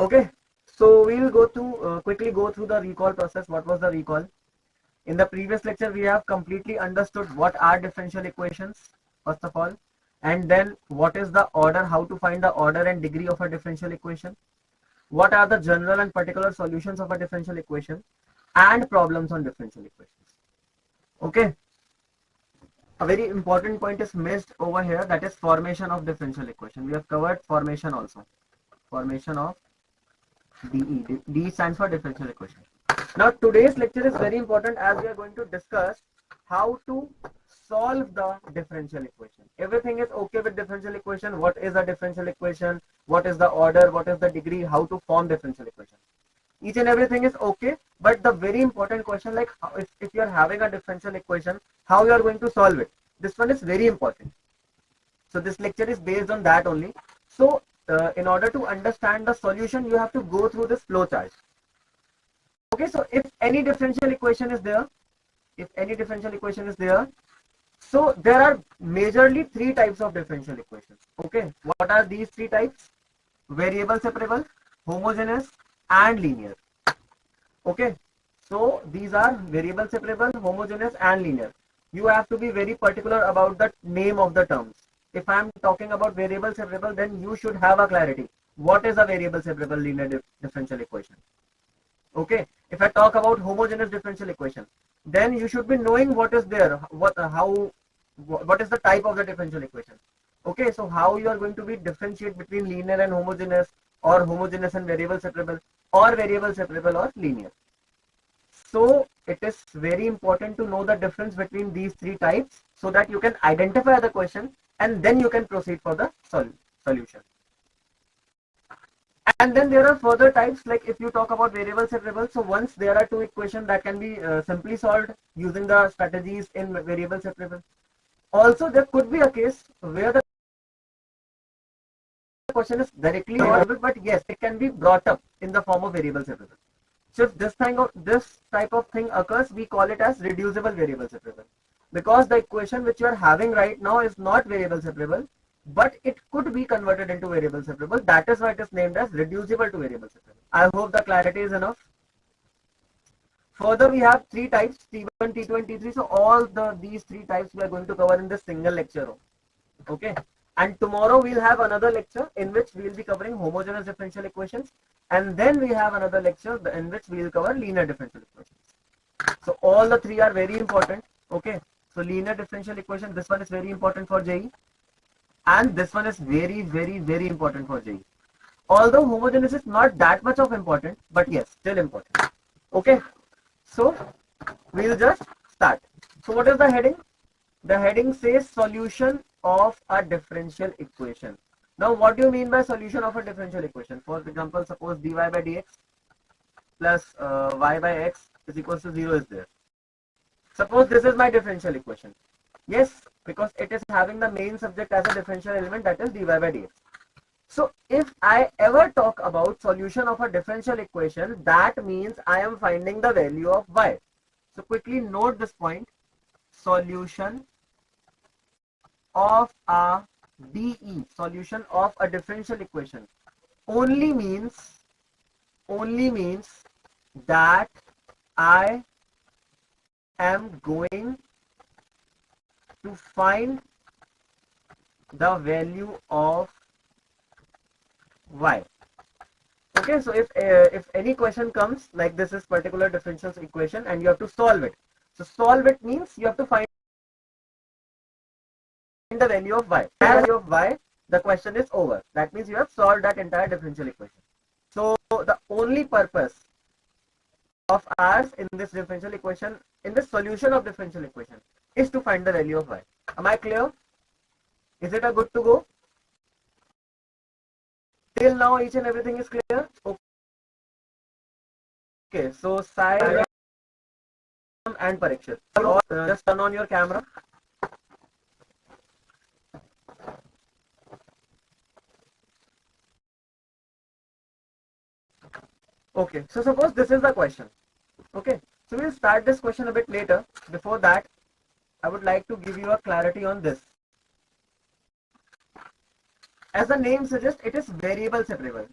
Okay, so we'll go to quickly go through the recall process. What was the recall? In the previous lecture, we have completely understood what are differential equations, first of all, and then what is the order, how to find the order and degree of a differential equation, what are the general and particular solutions of a differential equation, and problems on differential equations. Okay, a very important point is missed over here, that is formation of differential equation. We have covered formation also. Formation of DE. D stands for differential equation. Now today's lecture is very important as we are going to discuss how to solve the differential equation. Everything is okay with differential equation. What is a differential equation? What is the order? What is the degree? How to form differential equation? Each and everything is okay, but the very important question, like if you are having a differential equation, how you are going to solve it? This one is very important. So this lecture is based on that only. So in order to understand the solution, you have to go through this flow chart. Okay, so if any differential equation is there, so there are majorly three types of differential equations. Okay, what are these three types? Variable separable, homogeneous, and linear. Okay, so these are variable separable, homogeneous, and linear. You have to be very particular about the name of the terms. If I am talking about variable separable, then you should have a clarity. What is a variable separable linear differential equation? Okay, if I talk about homogeneous differential equation, then you should be knowing what is there, what is the type of the differential equation. Okay, so how you are going to be differentiate between linear and homogeneous, or homogeneous and variable separable, or variable separable or linear. So it is very important to know the difference between these three types so that you can identify the question and then you can proceed for the solution. And then there are further types, like if you talk about variable separable, so once there are two equations that can be simply solved using the strategies in variable separable. Also, there could be a case where the question is directly solvable, but yes, it can be brought up in the form of variable separable. So if this type of thing occurs, we call it as reducible variable separable, because the equation which you are having right now is not variable separable, but it could be converted into variable separable. That is why it is named as reducible to variable separable. I hope the clarity is enough. Further, we have three types, T1, T2 and T3. So all these three types we are going to cover in this single lecture. Okay. And tomorrow we'll have another lecture in which we will be covering homogeneous differential equations. And then we have another lecture in which we will cover linear differential equations. So all the three are very important. Okay. So linear differential equation, this one is very important for JEE. And this one is very, very, very important for JEE. Although homogeneous is not that much of important, but yes, still important. Okay. So we'll just start. So what is the heading? The heading says solution of a differential equation. Now what do you mean by solution of a differential equation? For example, suppose dy by dx plus y by x is equals to 0 is there. Suppose this is my differential equation. Yes, because it is having the main subject as a differential element, that is dy by dx. So if I ever talk about solution of a differential equation, that means I am finding the value of y. So quickly note this point. Solution of a DE, solution of a differential equation, only means that I am going to find the value of y. Okay, so if any question comes like this is particular differential equation and you have to solve it. So solve it means you have to find the value of y. Value of y, the question is over. That means you have solved that entire differential equation. So the only purpose of ours in this differential equation, in the solution of differential equation, is to find the value of y. Am I clear? Is it a good to go? Till now each and everything is clear? Okay, so Sai and Parikshit, just turn on your camera. Okay, so suppose this is the question. Okay, so we'll start this question a bit later. Before that, I would like to give you a clarity on this. As the name suggests, it is variable separable.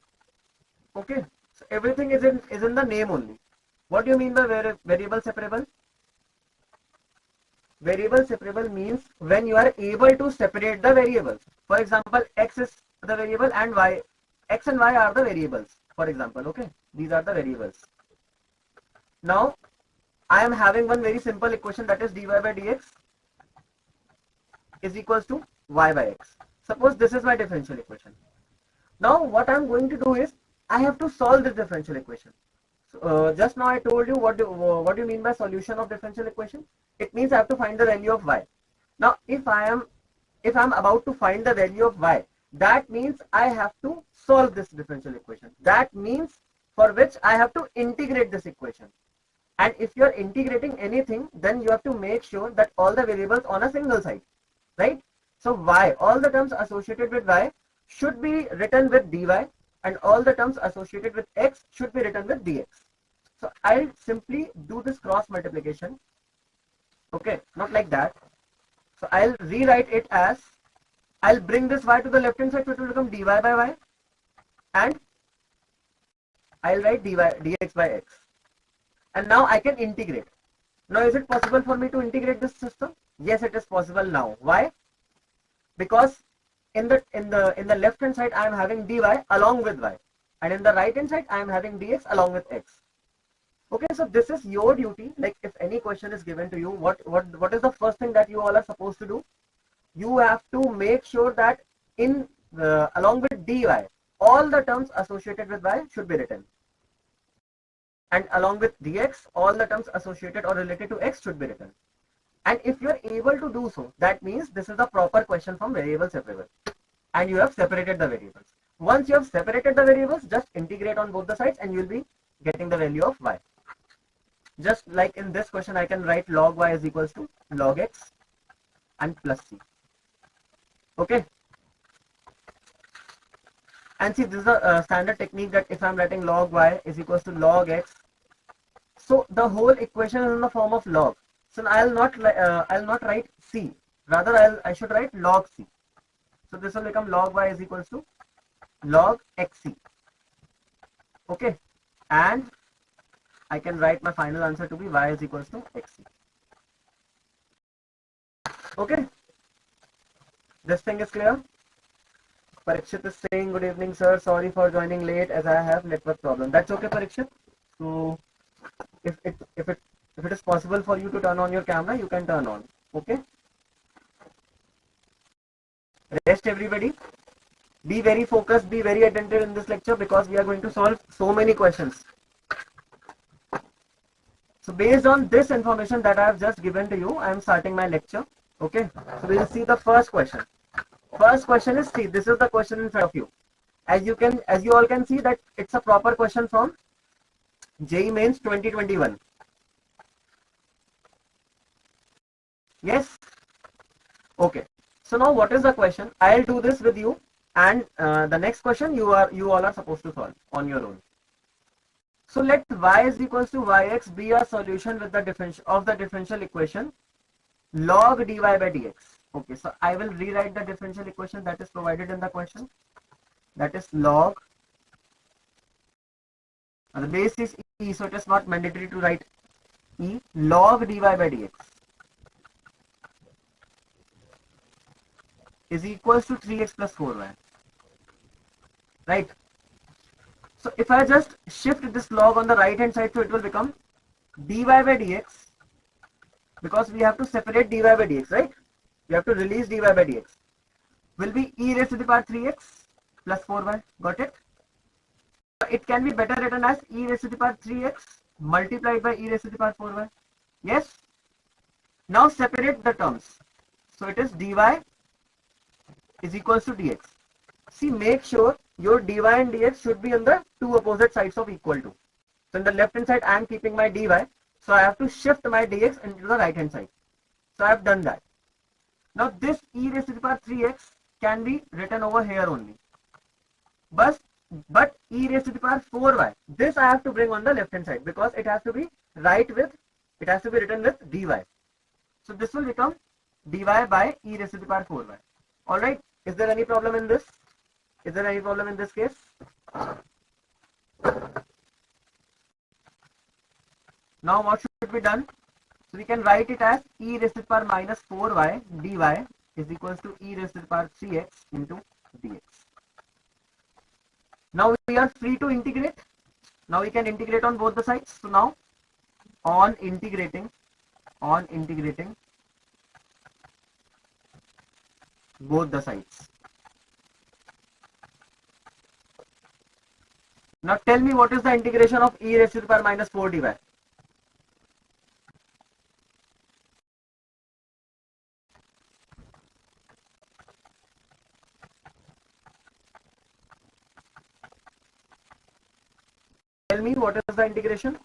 Okay, so everything is in the name only. What do you mean by variable separable? Variable separable means when you are able to separate the variables. For example, x is the variable and y, x and y are the variables. For example, okay, these are the variables. Now, I am having one very simple equation, that is dy by dx is equals to y by x. Suppose this is my differential equation. Now, what I am going to do is I have to solve this differential equation. So, just now I told you what do you mean by solution of differential equation? It means I have to find the value of y. Now, if I am about to find the value of y, that means I have to solve this differential equation. That means for which I have to integrate this equation. And if you are integrating anything, then you have to make sure that all the variables on a single side, right? So y, all the terms associated with y should be written with dy, and all the terms associated with x should be written with dx. So I'll simply do this cross multiplication. Okay, not like that. So I'll rewrite it as, I'll bring this y to the left hand side, so it will become dy by y, and I'll write dx by x. And now I can integrate. Now, is it possible for me to integrate this system? Yes, it is possible now. Why? Because in the left hand side I am having dy along with y, and in the right hand side I am having dx along with x. Okay, so this is your duty. Like, if any question is given to you, what is the first thing that you all are supposed to do? You have to make sure that in along with dy, all the terms associated with y should be written, and along with dx, all the terms associated or related to x should be written. And if you are able to do so, that means this is a proper question from variable separable, and you have separated the variables. Once you have separated the variables, just integrate on both the sides and you will be getting the value of y. Just like in this question, I can write log y is equals to log x and plus c. Okay. And see, this is a standard technique, that if I am writing log y is equals to log x, so the whole equation is in the form of log. So I'll not write c. Rather, I should write log c. So this will become log y is equals to log xc. Okay. And I can write my final answer to be y is equals to xc. Okay. This thing is clear? Parikshit is saying, good evening, sir. Sorry for joining late as I have network problem. That's okay, Parikshit. So if it is possible for you to turn on your camera, you can turn on. Okay. Rest everybody. Be very focused, be very attentive in this lecture, because we are going to solve so many questions. So based on this information that I have just given to you, I am starting my lecture. Okay. So we will see the first question. First question is, see, this is the question in front of you. As you all can see that it's a proper question from JEE Mains 2021. Yes. Okay. So now what is the question? I'll do this with you, and the next question you all are supposed to solve on your own. So let y is equals to yx be a solution with the differential equation log dy by dx. Okay, so I will rewrite the differential equation that is provided in the question. That is log, and the base is e, so it is not mandatory to write e, log dy by dx is equals to 3x plus 4y. Right? So if I just shift this log on the right hand side, so it will become dy by dx, because we have to separate dy by dx, right? We have to release dy by dx, will be e raised to the power 3x plus 4y. Got it? It can be better written as e raised to the power 3x multiplied by e raised to the power 4y. Yes? Now separate the terms. So it is dy is equals to dx. See, make sure your dy and dx should be on the two opposite sides of equal to. So in the left hand side I am keeping my dy, so I have to shift my dx into the right hand side. So I have done that. Now this e raised to the power 3x can be written over here only. But e raised to the power 4y, this I have to bring on the left hand side, because it has to be written with dy. So this will become dy by e raised to the power 4y. Alright, is there any problem in this? Is there any problem in this case? Now what should be done? So we can write it as e raised to the power minus 4y dy is equals to e raised to the power 3x into dx. Now we are free to integrate. Now we can integrate on both the sides. So now on integrating both the sides. Now tell me what is the integration of e raised to the power minus 4 dy. Tell me what is the integration.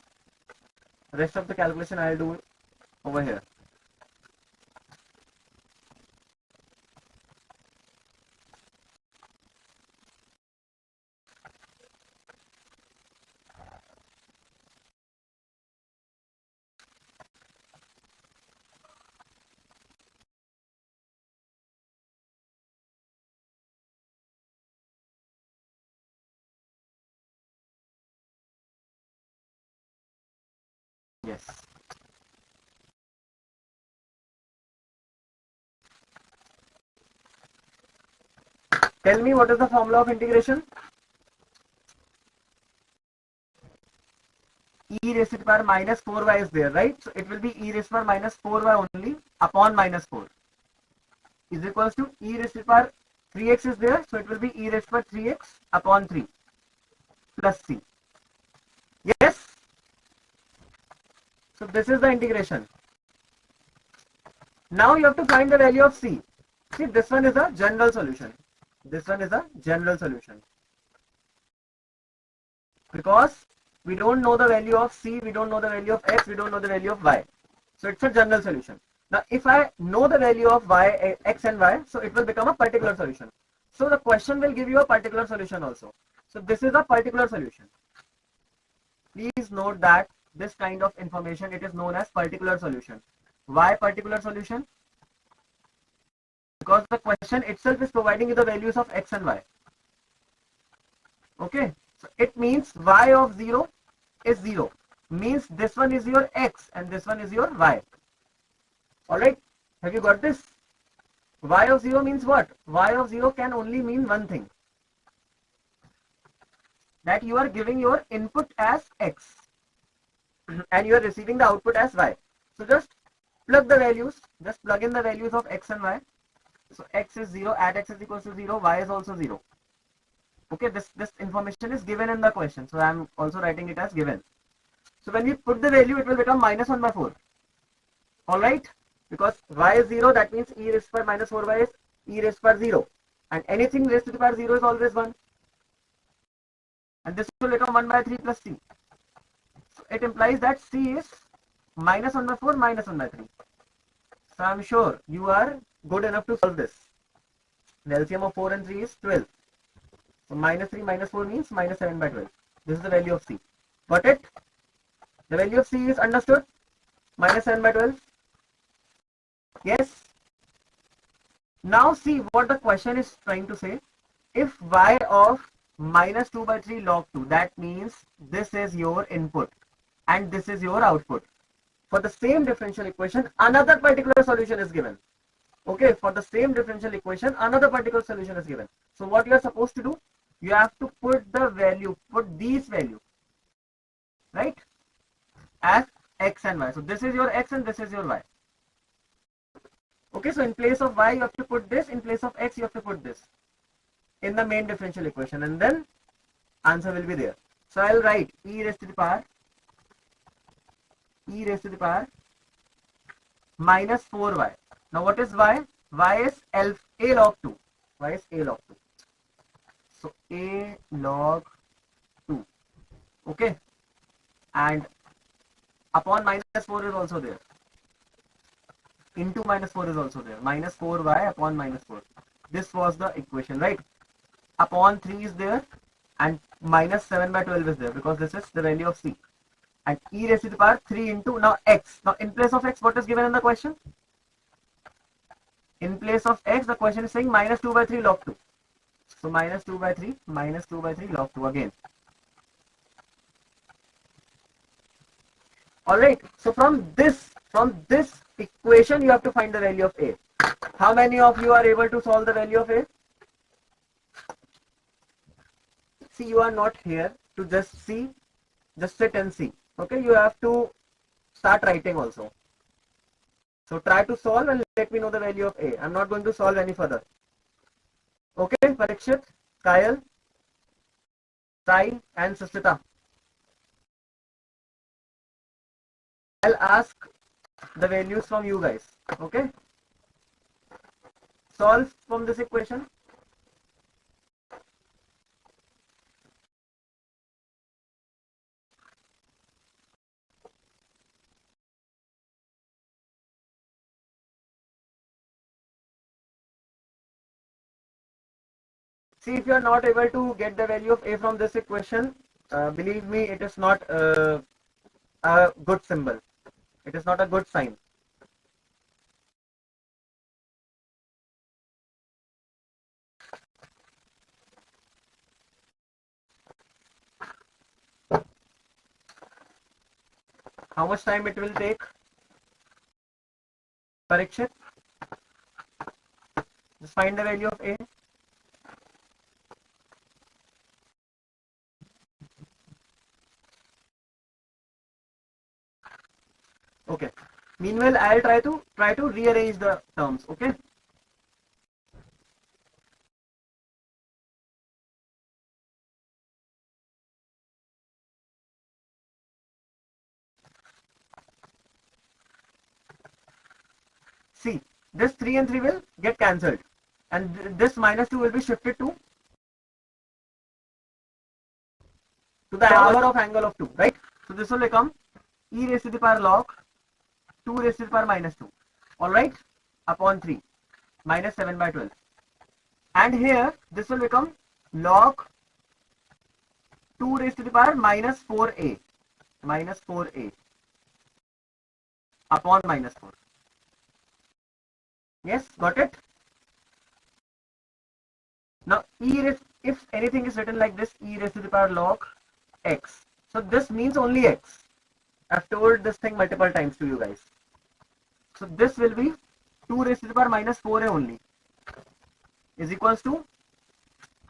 Rest of the calculation I will do over here. Yes. Tell me what is the formula of integration. E raised to the power minus 4y is there, right? So it will be e raised to the power minus 4y only upon minus 4 is equals to e raised to the power 3x is there. So it will be e raised to the power 3x upon 3 plus c. Yes. So this is the integration. Now you have to find the value of c. See, this one is a general solution. This one is a general solution. Because we don't know the value of c, we don't know the value of x, we don't know the value of y. So it's a general solution. Now if I know the value of y, x and y, so it will become a particular solution. So the question will give you a particular solution also. So this is a particular solution. Please note that this kind of information, it is known as particular solution. Why particular solution? Because the question itself is providing you the values of x and y. Okay, so it means y of 0 is 0. Means this one is your x and this one is your y. Alright, have you got this? Y of 0 means what? Y of 0 can only mean one thing. That you are giving your input as x and you are receiving the output as y. So just plug the values, just plug in the values of x and y. So x is 0, at x is equals to 0, y is also 0. Okay, this information is given in the question. So I am also writing it as given. So when we put the value, it will become minus 1 by 4. Alright, because y is 0, that means e raised to the power minus 4y is e raised to the power 0. And anything raised to the power 0 is always 1. And this will become 1 by 3 plus c. So it implies that c is minus 1 by 4 minus 1 by 3. So I am sure you are good enough to solve this. The LCM of 4 and 3 is 12. So minus 3 minus 4 means minus 7 by 12. This is the value of c. Got it? The value of c is understood? Minus 7 by 12. Yes? Now see what the question is trying to say. If y of minus 2 by 3 log 2, that means this is your input and this is your output. For the same differential equation, another particular solution is given. Okay, for the same differential equation, another particular solution is given. So what you are supposed to do? You have to put the value, put these values, right, as x and y. So this is your x and this is your y. Okay, so in place of y, you have to put this. In place of x, you have to put this in the main differential equation, and then answer will be there. So I'll write e raised to the power minus 4y. Now what is y? Y is a log 2. Y is a log 2. So a log 2. Okay. And upon minus 4 is also there. Into minus 4 is also there. Minus 4y upon minus 4. This was the equation, right? Upon 3 is there and minus 7 by 12 is there because this is the value of c. And e raised to the power 3 into now x. Now in place of x, what is given in the question? In place of x, the question is saying minus 2 by 3 log 2. So minus 2 by 3 log 2 again. Alright, so from this equation you have to find the value of A. How many of you are able to solve the value of A? See, you are not here to just see, just sit and see. Okay, you have to start writing also. So try to solve and let me know the value of A. I'm not going to solve any further. Okay, Parikshit, Kyle, Sai and Susmita. I'll ask the values from you guys. Okay, solve from this equation. See, if you are not able to get the value of A from this equation, believe me, it is not a good symbol. It is not a good sign. How much time it will take? Parikshit, just find the value of A. Okay. Meanwhile, I'll try to rearrange the terms. Okay. See, this 3 and 3 will get cancelled, and this minus 2 will be shifted to the hour of angle of 2, right? So this will become e raised to the power log 2 raised to the power minus 2, alright, upon 3 minus 7 by 12. And here this will become log 2 raised to the power minus 4a upon minus 4. Yes, got it? Now if anything is written like this, e raised to the power log x. So this means only x. I've told this thing multiple times to you guys. So this will be 2 raised to the power minus 4a only is equals to,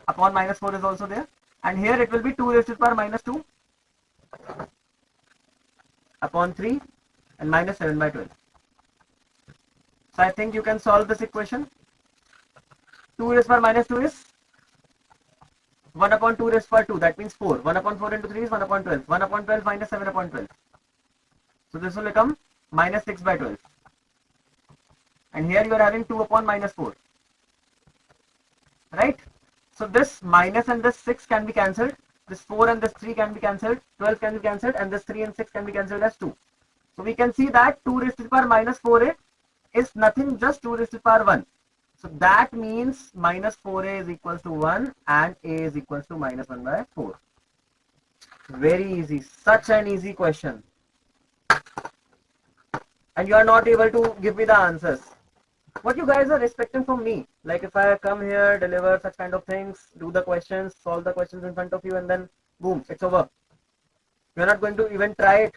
upon minus 4 is also there, and here it will be 2 raised to the power minus 2 upon 3 and minus 7 by 12. So I think you can solve this equation. 2 raised to the power minus 2 is 1 upon 2 raised to the power 2, that means 4. 1 upon 4 into 3 is 1 upon 12. 1 upon 12 minus 7 upon 12. So this will become minus 6 by 12. And here you are having 2 upon minus 4. Right? So this minus and this 6 can be cancelled. This 4 and this 3 can be cancelled. 12 can be cancelled, and this 3 and 6 can be cancelled as 2. So we can see that 2 raised to the power minus 4a is nothing, just 2 raised to the power 1. So that means minus 4a is equals to 1 and a is equals to minus 1 by 4. Very easy. Such an easy question. And you are not able to give me the answers. What you guys are expecting from me? Like if I come here, deliver such kind of things, do the questions, solve the questions in front of you, and then boom, it's over. You're not going to even try it.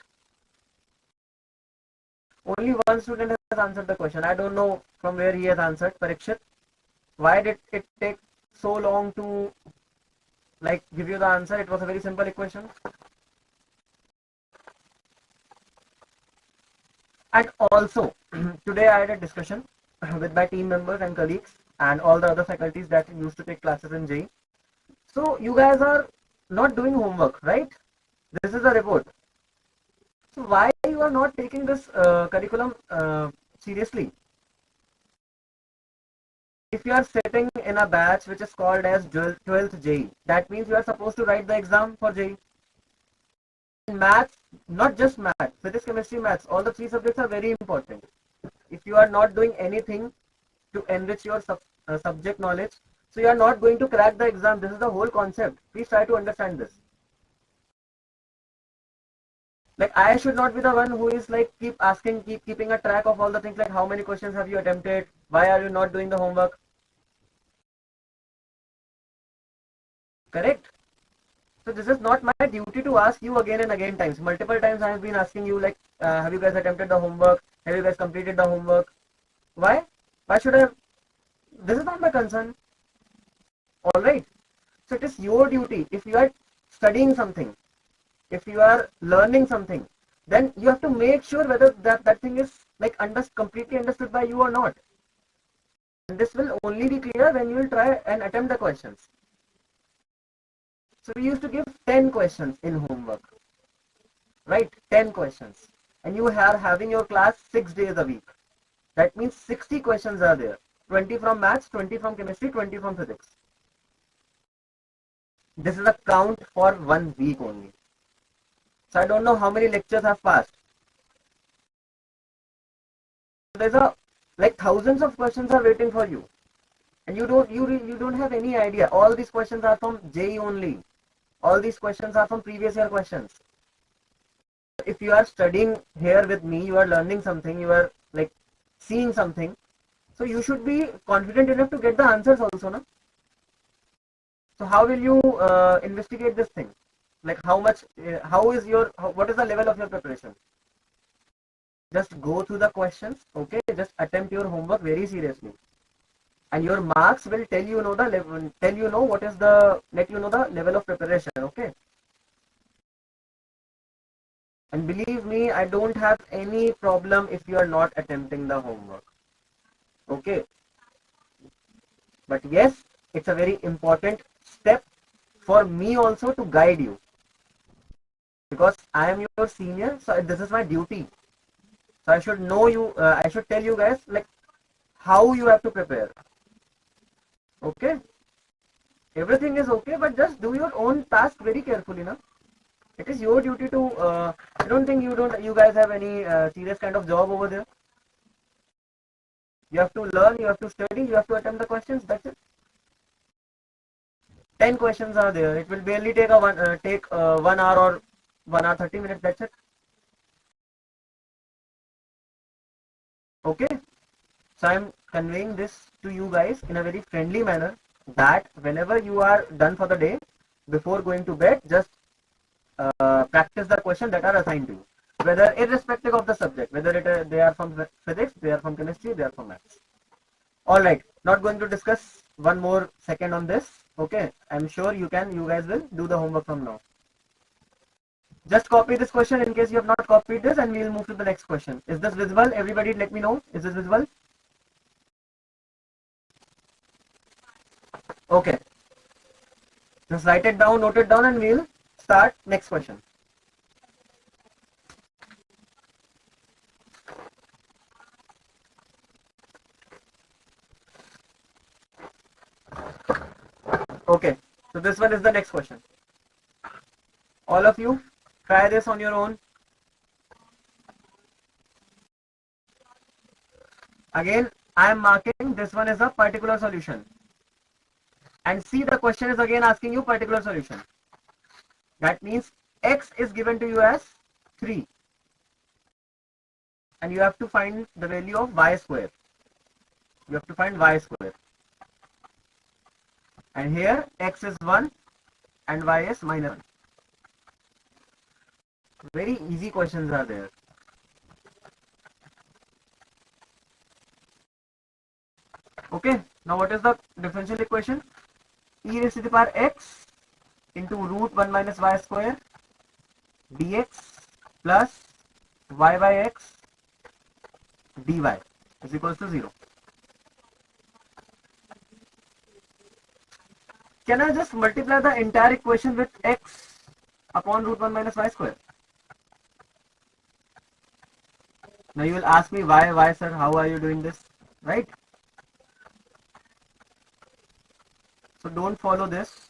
Only one student has answered the question. I don't know from where he has answered. Parikshit, why did it take so long to like give you the answer? It was a very simple equation. And also, today I had a discussion with my team members and colleagues and all the other faculties that used to take classes in JEE. So you guys are not doing homework, right? This is a report. So why you are not taking this curriculum seriously? If you are sitting in a batch which is called as 12th JEE, that means you are supposed to write the exam for JEE. In maths, not just maths, physics, chemistry, maths, all the 3 subjects are very important. If you are not doing anything to enrich your subject knowledge, so you are not going to crack the exam. This is the whole concept. Please try to understand this. Like I should not be the one who is like keep asking, keeping a track of all the things, like how many questions have you attempted, why are you not doing the homework. Correct? So this is not my duty to ask you again and again times. Multiple times I have been asking you like, have you guys attempted the homework? Have you guys completed the homework? Why? Why should I? This is not my concern. Alright. So it is your duty. If you are studying something, if you are learning something, then you have to make sure whether that thing is like completely understood by you or not. And this will only be clear when you will try and attempt the questions. So we used to give 10 questions in homework, right? 10 questions. And you are having your class 6 days a week. That means 60 questions are there. 20 from maths, 20 from chemistry, 20 from physics. This is a count for 1 week only. So I don't know how many lectures have passed. There's like thousands of questions are waiting for you. And you don't have any idea. All these questions are from JEE only. All these questions are from previous year questions. If you are studying here with me, you are learning something, you are like seeing something. So you should be confident enough to get the answers also, no? So how will you investigate this thing? Like what is the level of your preparation? Just go through the questions, okay? Just attempt your homework very seriously. And your marks will tell you know the level, let you know the level of preparation, okay? And believe me, I don't have any problem if you are not attempting the homework, okay? But yes, it's a very important step for me also to guide you, because I am your senior, so this is my duty. So I should know you, I should tell you guys like how you have to prepare, okay? Everything is okay, but just do your own task very carefully, na? It is your duty to. I don't think you guys have any serious kind of job over there. You have to learn, you have to study, you have to attempt the questions. That's it. 10 questions are there. It will barely take 1 hour or 1 hour 30 minutes. That's it. Okay. So I'm conveying this to you guys in a very friendly manner, that whenever you are done for the day, before going to bed, just practice the questions that are assigned to you, whether irrespective of the subject, whether they are from physics, they are from chemistry, they are from maths. All right, not going to discuss one more second on this. Okay, I'm sure you guys will do the homework from now. Just copy this question in case you have not copied this, and we will move to the next question. Is this visible? Everybody let me know. Is this visible? Okay. Just write it down, note it down, and we'll start next question. Okay, so this one is the next question. All of you, try this on your own. Again, I am marking this one is a particular solution. And see, the question is again asking you particular solution. That means x is given to you as 3. And you have to find the value of y square. You have to find y square. And here x is 1 and y is minus 1. Very easy questions are there. Okay, now what is the differential equation? E raised to the power x into root 1 minus y square dx plus y by x dy is equals to 0. Can I just multiply the entire equation with x upon root 1 minus y square? Now you will ask me why sir, how are you doing this, right? So don't follow this.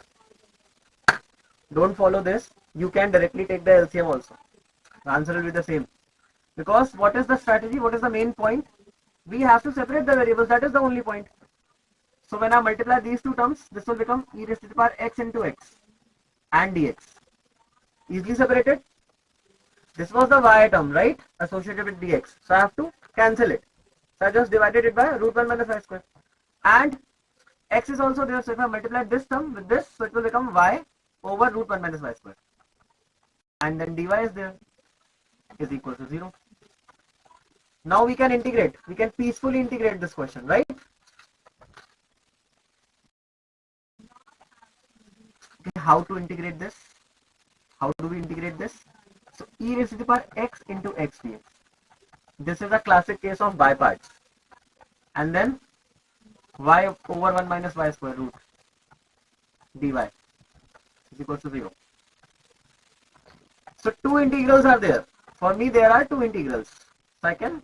Don't follow this. You can directly take the LCM also. The answer will be the same. Because what is the strategy? What is the main point? We have to separate the variables. That is the only point. So when I multiply these two terms, this will become e raised to the power x into x and dx. Easily separated. This was the y term, right? Associated with dx. So I have to cancel it. So I just divided it by root 1 minus y square. And x is also there. So if I multiply this term with this, so it will become y over root 1 minus y square, and then dy is there, is equal to 0. Now we can integrate, we can peacefully integrate this question, right? Okay, how to integrate this? How do we integrate this? So e raised to the power x into x dx. This is a classic case of by parts. And then y over 1 minus y square root dy is equal to 0. So two integrals are there. For me, there are two integrals. So I can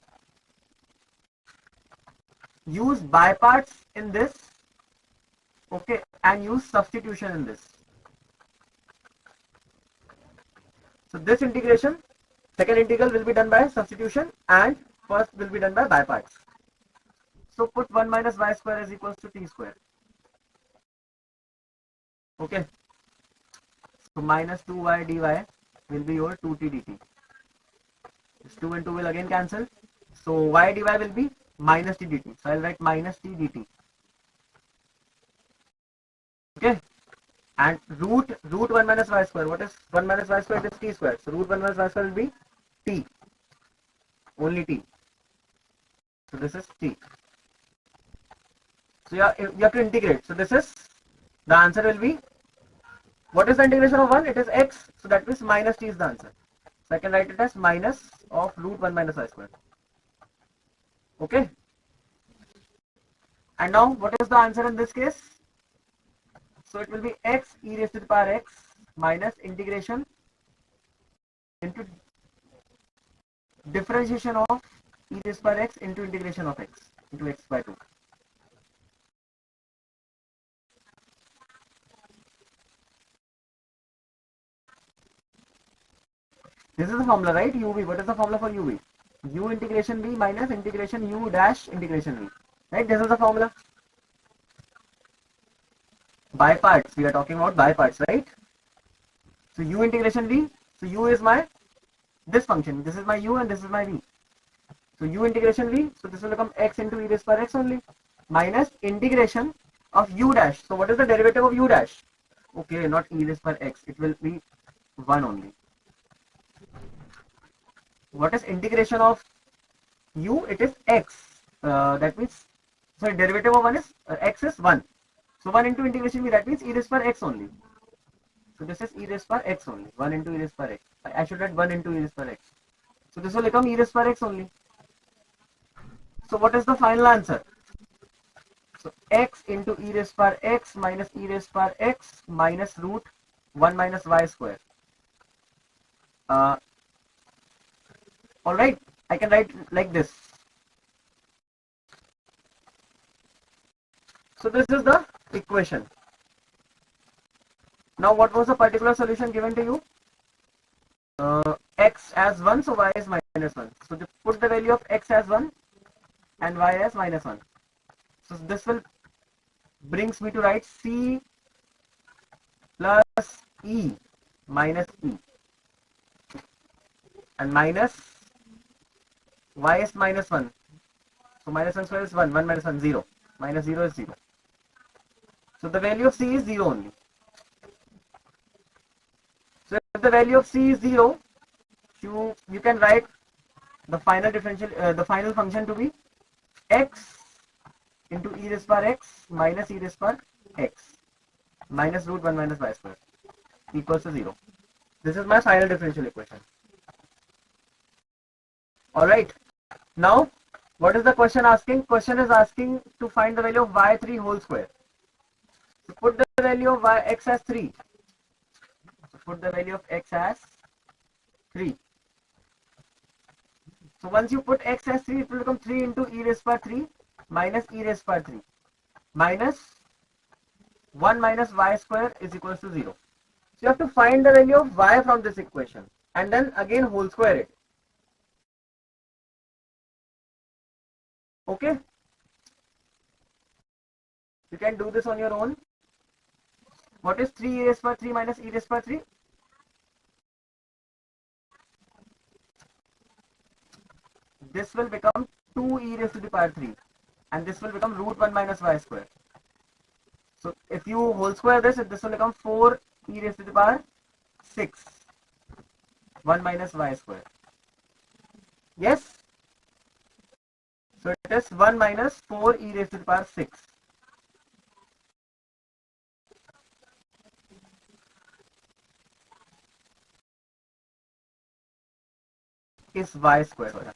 use by parts in this, okay, and use substitution in this. So this integration, second integral will be done by substitution and first will be done by parts. So put 1 minus y square is equals to t square. Okay. So minus 2y dy will be your 2t dt. This 2 and 2 will again cancel. So y dy will be minus t dt. So I'll write minus t dt. Okay. And root 1 minus y square. What is 1 minus y square? It is t square. So root 1 minus y square will be t. Only t. So this is t. So you have to integrate. So this is, the answer will be, what is the integration of 1? It is x. So that means minus t is the answer. So I can write it as minus of root 1 minus y square. Okay. And now what is the answer in this case? So it will be x e raised to the power x minus integration into differentiation of e raised to the power x into integration of x into x by 2. This is the formula, right? uv. What is the formula for uv? U integration v minus integration u dash integration v. Right? This is the formula. By parts. We are talking about by parts, right? So u integration v. So u is my this function. This is my u and this is my v. So u integration v. So this will become x into e raised to the power x only minus integration of u dash. So what is the derivative of u dash? Okay, not e raised to the power x. It will be 1 only. What is integration of u? It is x. That means, sorry, derivative of 1 is x is 1. So 1 into integration v, that means e raised to the power x only. So this is e raised to the power x only. 1 into e raised to the power x. I should write 1 into e raised to the power x. So this will become e raised to the power x only. So what is the final answer? So x into e raised to the power x minus e raised to the power x minus root 1 minus y square. Alright, I can write like this. So this is the equation. Now what was the particular solution given to you? X as 1, so y is minus 1. So put the value of x as 1 and y as minus 1. So this will brings me to write c plus e minus e and minus y is minus 1. So minus 1 square is 1, 1 minus 1 0, minus 0 is 0. So the value of c is 0 only. So if the value of c is 0, you can write the final differential, the final function to be x into e raised to the power x minus e raised to the power x minus root 1 minus y square equals to 0. This is my final differential equation. Alright. Now, what is the question asking? Question is asking to find the value of y3 whole square. So put the value of x as 3. So put the value of x as 3. So once you put x as 3, it will become 3 into e raised to the power 3 minus e raised to the power 3 minus 1 minus y square is equals to 0. So you have to find the value of y from this equation and then again whole square it. Okay? You can do this on your own. What is 3 e raised to the power 3 minus e raised to the power 3? This will become 2 e raised to the power 3 and this will become root 1 minus y square. So if you whole square this will become 4 e raised to the power 6. 1 minus y square. Yes? So it is 1 minus 4 e raised to the power 6. Is y square.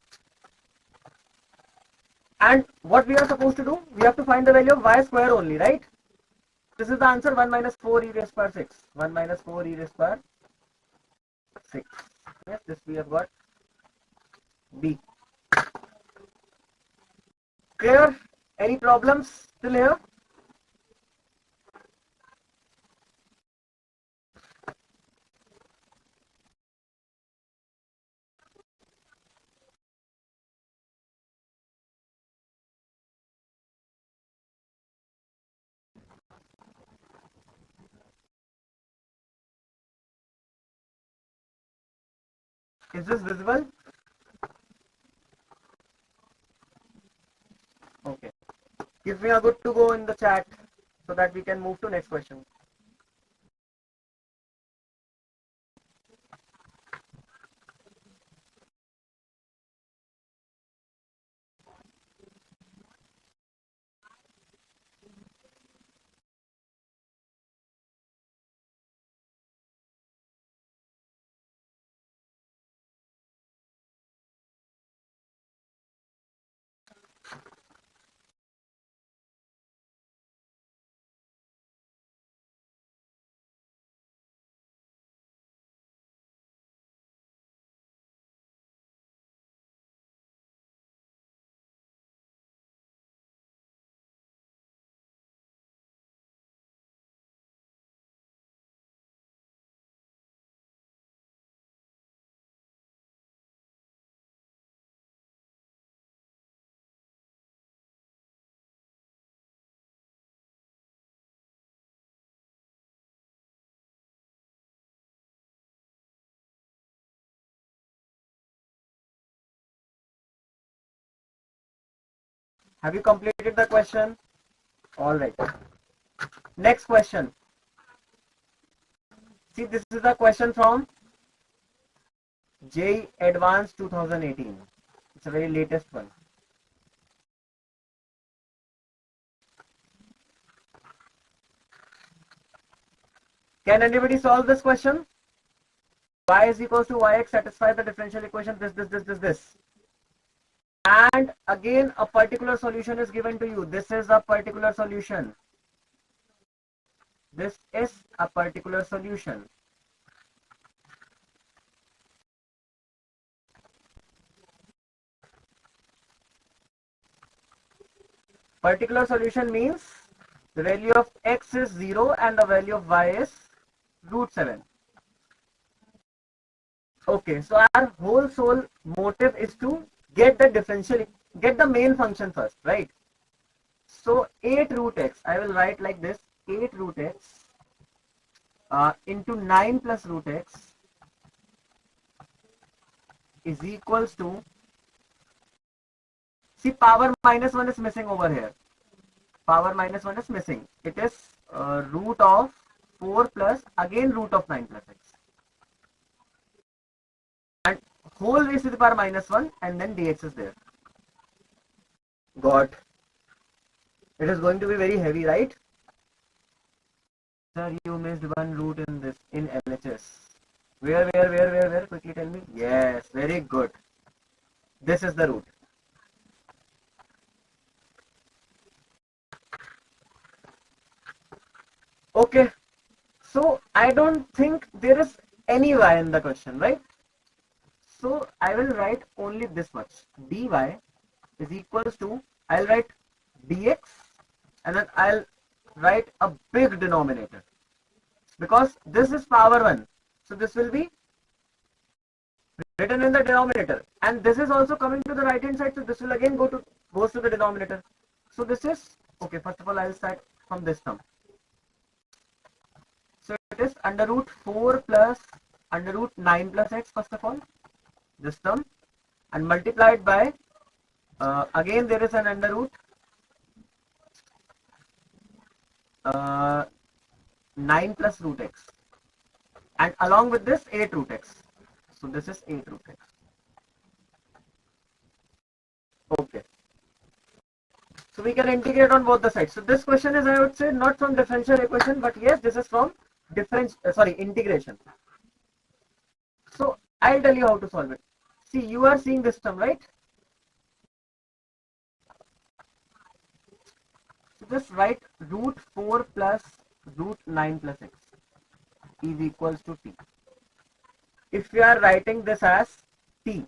And what we are supposed to do? We have to find the value of y square only, right? This is the answer, 1 minus 4 e raised to the power 6. 1 minus 4 e raised to the power 6. Yes, this we have got B. Clear? Any problems till here? Is this visible? Okay. Give me a good to go in the chat so that we can move to next question. Have you completed the question? All right. Next question. See, this is a question from JEE Advanced 2018. It's a very latest one. Can anybody solve this question? Y is equals to yx satisfy the differential equation this. And again, a particular solution is given to you. This is a particular solution. This is a particular solution. Particular solution means the value of x is 0 and the value of y is root 7. Okay, so our whole sole motive is to get the main function first, right? So 8 root x, I will write like this, 8 root x into 9 plus root x is equals to, see, power minus 1 is missing over here. Power minus 1 is missing. It is root of 4 plus again root of 9 plus x. And whole raised to the power minus 1 and then dx is there. Got. It is going to be very heavy, right? Sir, you missed one root in this, in LHS. Where? Quickly tell me. Yes, very good. This is the root. Okay. So, I don't think there is any y in the question, right? So, I will write only this much. dy is equals to, I'll write dx and then I'll write a big denominator. Because this is power 1. So, this will be written in the denominator. And this is also coming to the right hand side. So, this will again goes to the denominator. So, this is, okay, first of all, I'll start from this term. So, it is under root 4 plus under root 9 plus x, first of all, this term, and multiplied by, again there is an under root 9 plus root x. and along with this 8 root x. So this is 8 root x. Okay. So we can integrate on both the sides. So this question is, I would say, not from differential equation, but yes, this is from integration. So I'll tell you how to solve it. See, you are seeing this term, right? So just write root 4 plus root 9 plus x is equals to t. If you are writing this as t,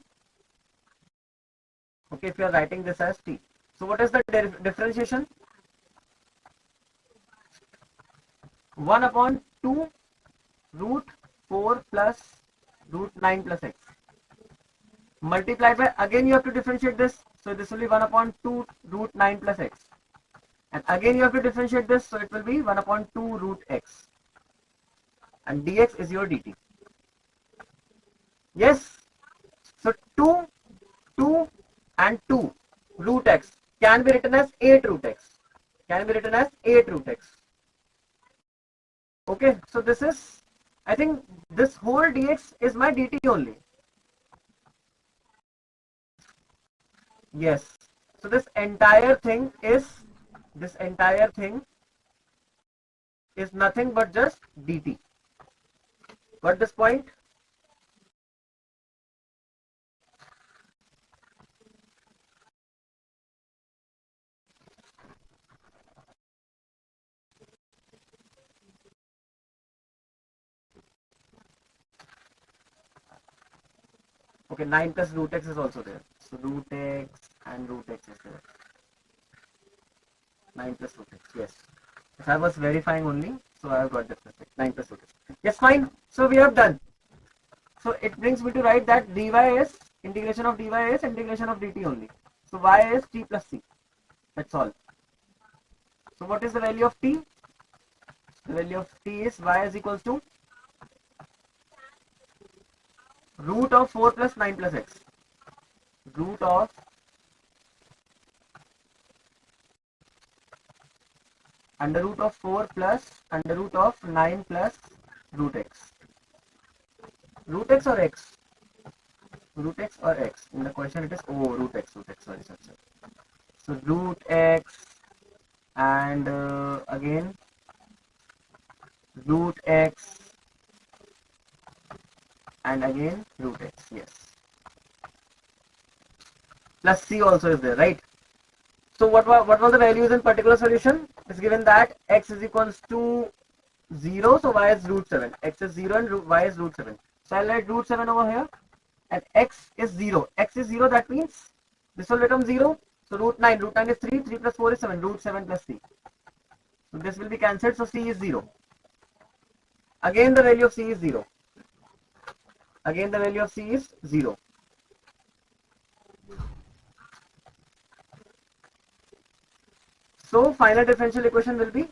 okay, if you are writing this as t, so what is the differentiation? 1 upon 2 root 4 plus root 9 plus x multiplied by, again you have to differentiate this, so this will be 1 upon 2 root 9 plus x, and again you have to differentiate this, so it will be 1 upon 2 root x, and dx is your dt. Yes, so 2 and 2 root x can be written as 8 root x, can be written as 8 root x. Okay, so this is, I think this whole dx is my dt only. Yes, so this entire thing is nothing but just dt. Got this point? Okay, 9 plus root x is also there. So root x and root x is there. 9 plus root x, yes. If I was verifying only, so I have got this mistake. 9 plus root x. Yes, fine. So we have done. So it brings me to write that dy is, integration of dy is integration of dt only. So y is t plus c. That's all. So what is the value of t? The value of t is y is equals to root of 4 plus 9 plus x. Root of under root of 4 plus under root of 9 plus root x. Root x or x? Root x or x? In the question it is, oh, root x, sorry. So root x and again root x and again root x, yes. Plus c also is there, right? So what were the values in particular solution? It's given that x is equals to 0, so y is root 7. X is 0 and y is root 7. So I'll write root 7 over here. And x is 0. X is 0, that means this will become 0. So root 9 is 3. 3 plus 4 is 7. Root 7 plus c. So this will be cancelled. So c is 0. Again the value of c is 0. Again the value of c is 0. So final differential equation will be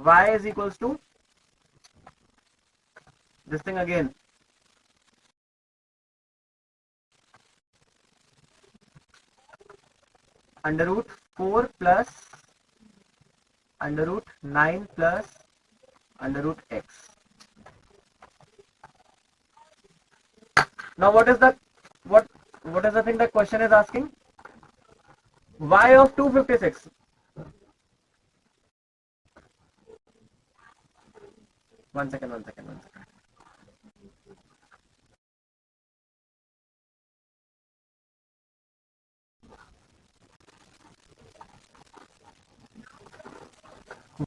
y is equals to this thing again. Under root 4 plus under root 9 plus under root x. Now what is the thing the question is asking? Y of 256. One second.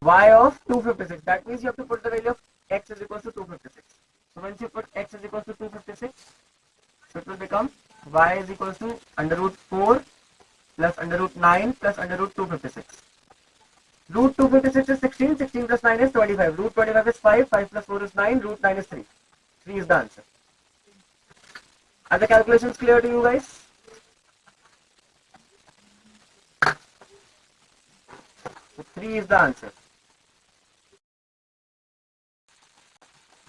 Y of 256. That means you have to put the value of x is equals to 256. So once you put x is equals to 256, so it will become y is equals to under root 4 plus under root 9 plus under root 256. Root 256 is 16. 16 plus 9 is 25. Root 25 is 5. 5 plus 4 is 9. Root 9 is 3. 3 is the answer. Are the calculations clear to you guys? So 3 is the answer.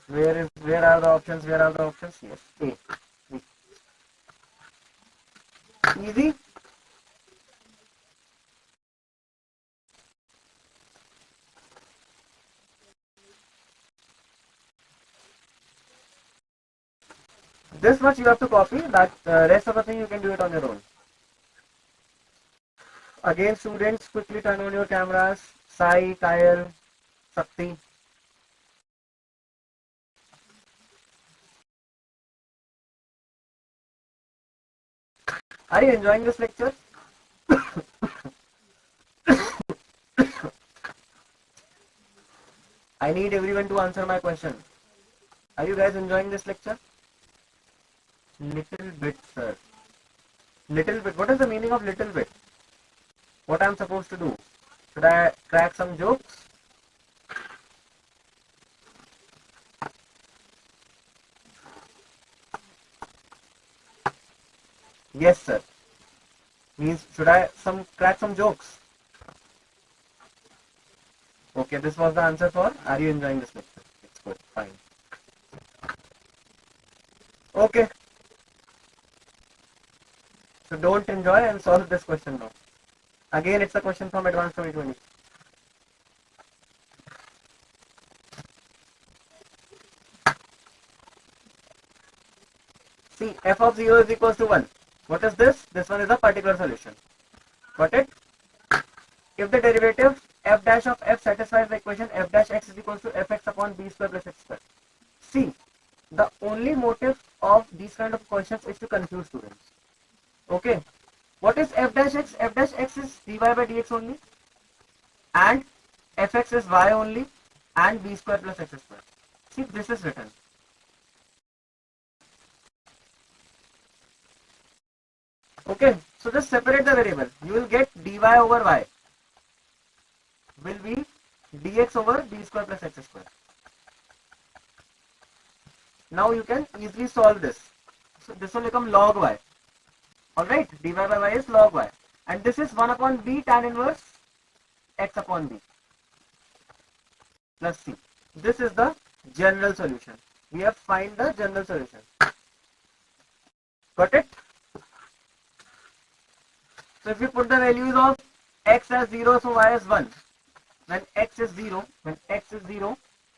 Where are the options? Yes, A. 3. Easy. this much you have to copy, that rest of the thing you can do it on your own. Again, students, quickly turn on your cameras. Sai, Kyle, Sakti. Are you enjoying this lecture? I need everyone to answer my question. Are you guys enjoying this lecture? Little bit, sir. Little bit. What is the meaning of little bit? What I'm supposed to do? Should I crack some jokes? Yes, sir. Means should I crack some jokes? Okay, this was the answer for are you enjoying this lecture? It's good, fine. Okay. So don't enjoy and solve this question now. Again, it's a question from Advanced 2020. See, f of 0 is equals to 1. What is this? This one is a particular solution. Got it? If the derivative f dash of f satisfies the equation f dash x is equals to fx upon b square plus x square. See, the only motive of these kind of questions is to confuse students. Okay. What is f dash x? F dash x is dy by dx only, and fx is y only, and b square plus x square. See, this is written. Okay, so just separate the variable. You will get dy over y will be dx over b square plus x square. Now you can easily solve this. So this will become log y. Alright, dy by y is log y. And this is 1 upon b tan inverse x upon b plus c. This is the general solution. We have find the general solution. Got it? So if you put the values of x as 0, so y is 1. When x is 0,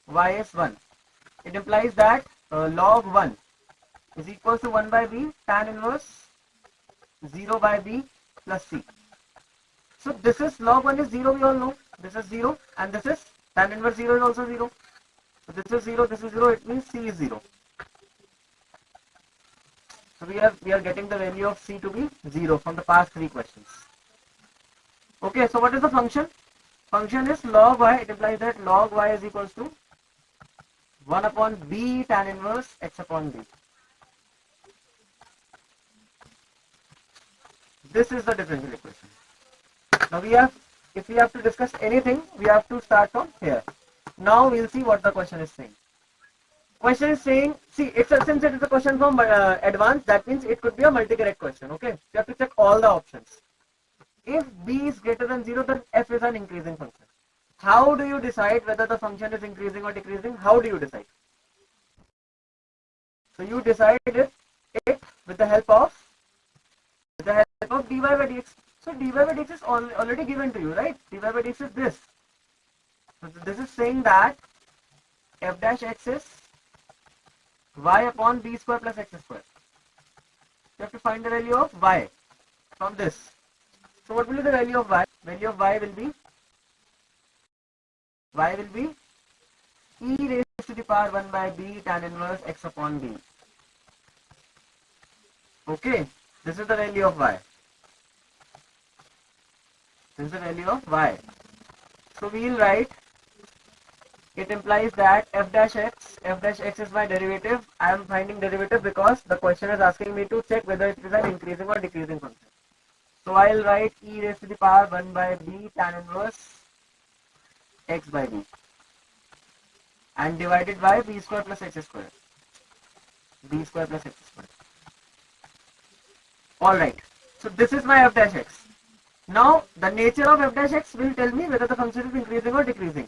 y is 1. It implies that log 1 is equals to 1 by b tan inverse 0 by b plus c. So this is log 1 is 0, we all know. This is 0 and this is tan inverse 0 is also 0. So this is 0, this is 0, it means c is 0. So we are getting the value of c to be 0 from the past 3 questions. Okay, so what is the function? Function is log y. It implies that log y is equals to 1 upon b tan inverse x upon b. This is the differential equation. Now if we have to discuss anything, we have to start from here. Now we'll see what the question is saying. Question is saying, see, since it is a question from advanced, that means it could be a multi-correct question. Okay, you have to check all the options. If b is greater than 0, then f is an increasing function. How do you decide whether the function is increasing or decreasing? How do you decide? So you decide it with the help of dy by dx. So dy by dx is already given to you, right? Dy by dx is this. So this is saying that f dash x is y upon b square plus x square. You have to find the value of y from this. So what will be the value of y? Value of y will be e raised to the power 1 by b tan inverse x upon b. Okay, this is the value of y. This is the value of y. So we will write, it implies that f dash x is my derivative. I am finding derivative because the question is asking me to check whether it is an increasing or decreasing function. So I will write e raised to the power 1 by b tan inverse x by b and divided by b square plus x square. B square plus x square. Alright, so this is my f dash x. Now the nature of f dash x will tell me whether the function is increasing or decreasing.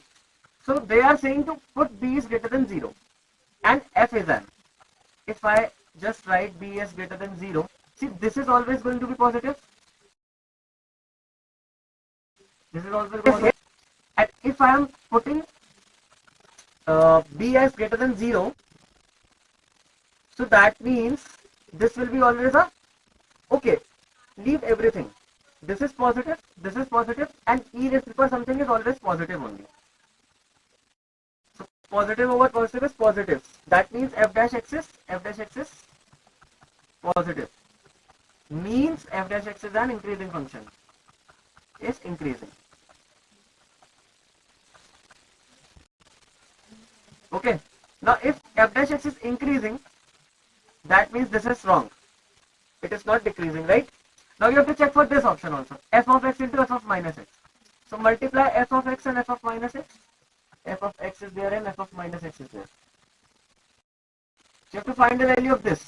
So they are saying to put b is greater than 0 and f is n. If I just write b is greater than 0, see, this is always going to be positive. This is always positive. And if I am putting b as greater than 0, So that means this will be always a, okay, leave everything. This is positive, and e raised to the power something is always positive only. So positive over positive is positive. That means f dash x is positive. Means f dash x is an increasing function. Is increasing. Okay. Now if f dash x is increasing, that means this is wrong. It is not decreasing, right? Now you have to check for this option also. F of x into f of minus x. So multiply f of x and f of minus x. F of x is there and f of minus x is there. So you have to find the value of this.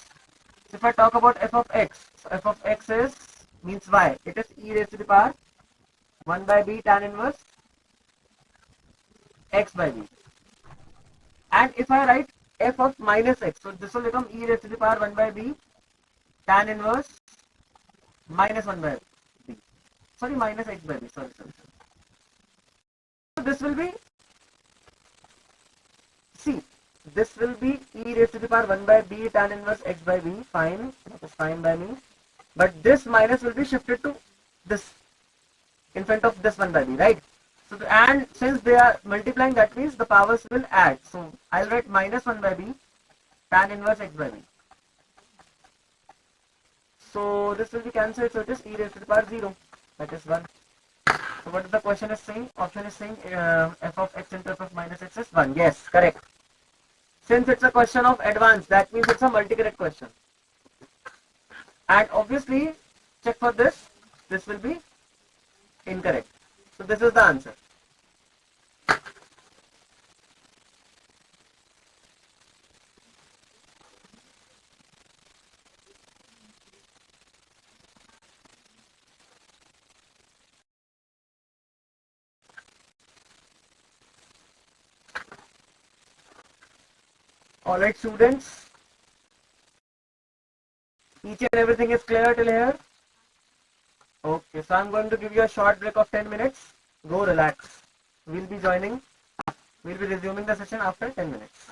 So if I talk about f of x, so f of x is means y. It is e raised to the power 1 by b tan inverse x by b. And if I write f of minus x, so this will become e raised to the power 1 by b tan inverse minus 1 by b. Sorry, minus x by b. Sorry. So this will be, see, this will be e raised to the power 1 by b tan inverse x by b. Fine, that is fine by me. But this minus will be shifted to this in front of this 1 by b, right? So and since they are multiplying, that means the powers will add. So I'll write minus 1 by b tan inverse x by b. So this will be cancelled. So it is e raised to the power 0. That is 1. So what is the question is saying? Option is saying f of x into f of minus x is 1. Yes, correct. Since it's a question of advance, that means it's a multi-correct question. And obviously, check for this. This will be incorrect. So this is the answer. Alright students, each and everything is clear till here? Okay, so I'm going to give you a short break of 10 minutes. Go relax. We'll be resuming the session after 10 minutes.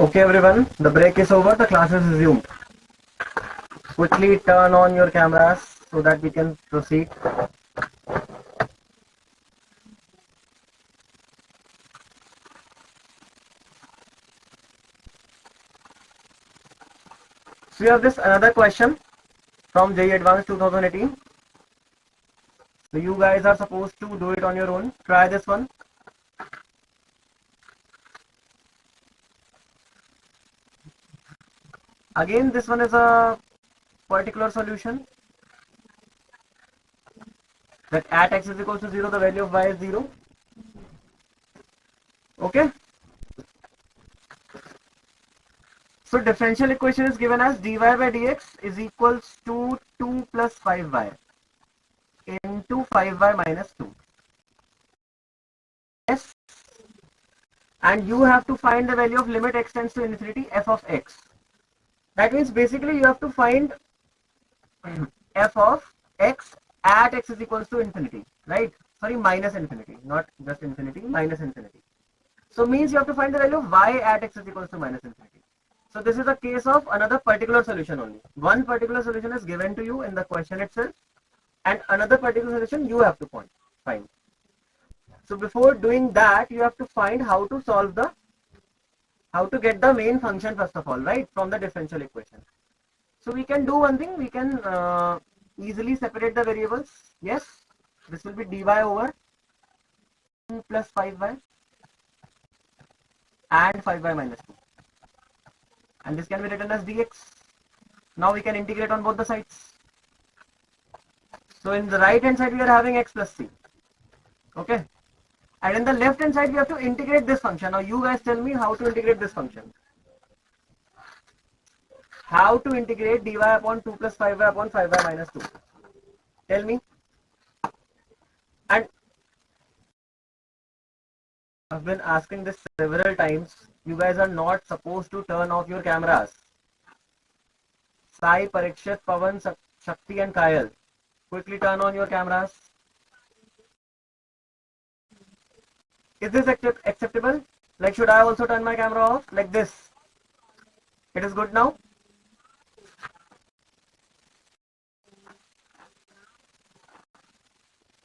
Okay everyone, the break is over, the class is resumed. Quickly turn on your cameras so that we can proceed. So we have this another question from JEE Advanced 2018. So you guys are supposed to do it on your own. Try this one. Again, this one is a particular solution that at x is equals to 0, the value of y is 0. Okay. So differential equation is given as dy by dx is equals to 2 plus 5y into 5y minus 2. Yes. And you have to find the value of limit x tends to infinity f of x. That means basically you have to find f of x at x is equals to infinity, right? Sorry, minus infinity, not just infinity, minus infinity. So means you have to find the value of y at x is equals to minus infinity. So this is a case of another particular solution only. One particular solution is given to you in the question itself, and another particular solution you have to find. So before doing that, you have to find how to get the main function first of all, right, from the differential equation. So we can do one thing, we can easily separate the variables. Yes, this will be dy over 2 plus 5y and 5y minus 2. And this can be written as dx. Now we can integrate on both the sides. So in the right hand side we are having x plus c. Okay. And in the left hand side we have to integrate this function. Now you guys tell me how to integrate this function. How to integrate dy upon 2 plus 5y upon 5y minus 2. Tell me. And I've been asking this several times. You guys are not supposed to turn off your cameras. Sai, Parikshit, Pavan, Shakti and Kyle. Quickly turn on your cameras. Is this acceptable? Like, should I also turn my camera off? Like this. It is good now?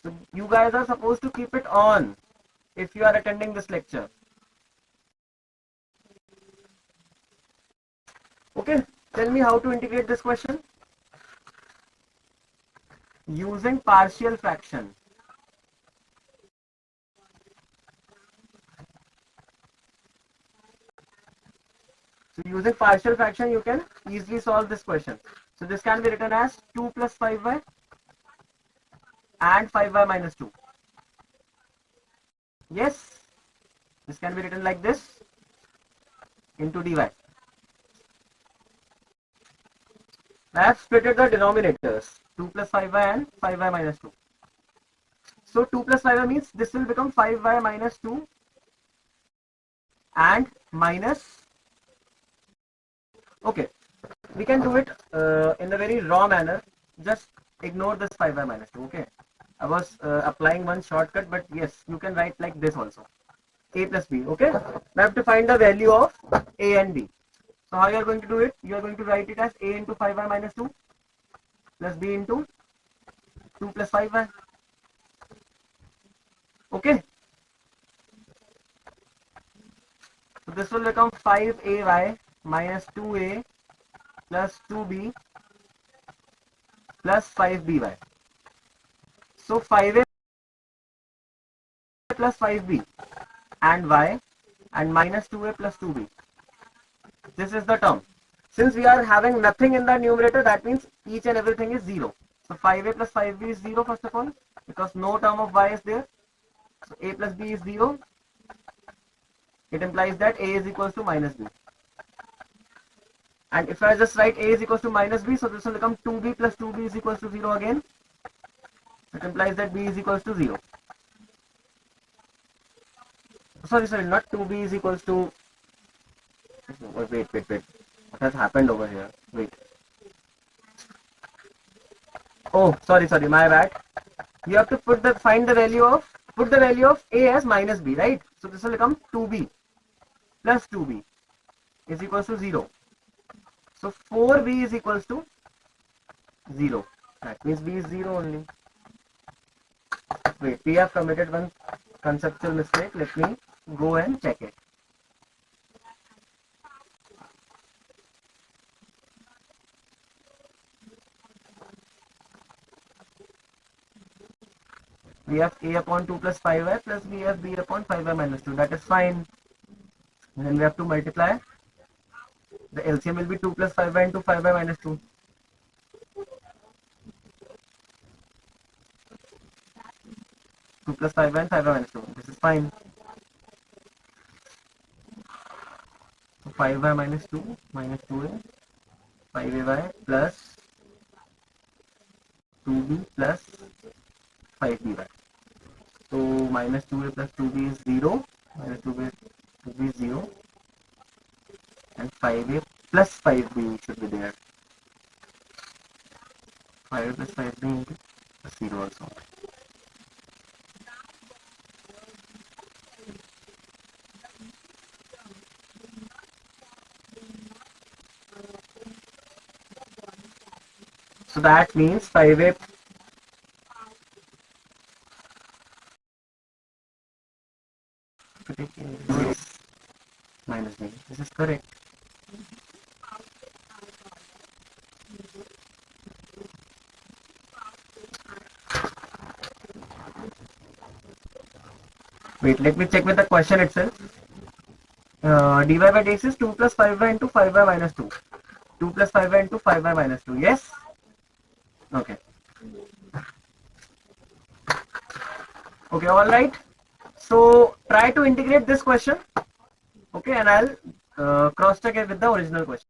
So you guys are supposed to keep it on if you are attending this lecture. Okay, tell me how to integrate this question. Using partial fraction. So using partial fraction, you can easily solve this question. So this can be written as 2 plus 5y and 5y minus 2. Yes, this can be written like this into dy. I have splitted the denominators, 2 plus 5y and 5y minus 2. So 2 plus 5y means this will become 5y minus 2 and minus. Okay, we can do it in a very raw manner. Just ignore this 5y minus 2. Okay, I was applying one shortcut, but yes, you can write like this also. A plus b. Okay, we have to find the value of a and b. So how you are going to do it? You are going to write it as a into 5y minus 2 plus b into 2 plus 5y. Okay. So this will become 5ay minus 2a plus 2b plus 5by. So 5a plus 5b and y and minus 2a plus 2b. This is the term. Since we are having nothing in the numerator, that means each and everything is 0. So 5a plus 5b is 0 first of all, because no term of y is there. So a plus b is 0. It implies that a is equals to minus b. And if I just write a is equals to minus b, so this will become 2b plus 2b is equals to 0 again. It implies that b is equals to 0. Sorry, not 2b is equals to... Wait. What has happened over here? Wait. Oh, sorry, my bad. You have to put the value of a as minus b, right? So this will become 2b plus 2b is equals to 0. So 4b is equals to 0. That means b is 0 only. Wait, we have committed one conceptual mistake. Let me go and check it. We have a upon 2 plus 5y plus we have b upon 5y minus 2. That is fine. Then we have to multiply. The LCM will be 2 plus 5y into 5y minus 2. 2 plus 5y and 5y minus 2. This is fine. So 5y minus 2 minus 2a 5ay plus 2b plus 5by. So minus 2a plus 2b is 0. Minus 2b is 0. And 5a plus 5b should be there. 5a plus 5b into 0 also. So that means 5a minus b. This is correct. Wait, let me check with the question itself. Dy by dx is 2 plus 5y into 5y minus 2. 2 plus 5y into 5y minus 2. Yes? Okay. Okay, alright. So try to integrate this question. Okay, and I'll cross check it with the original question.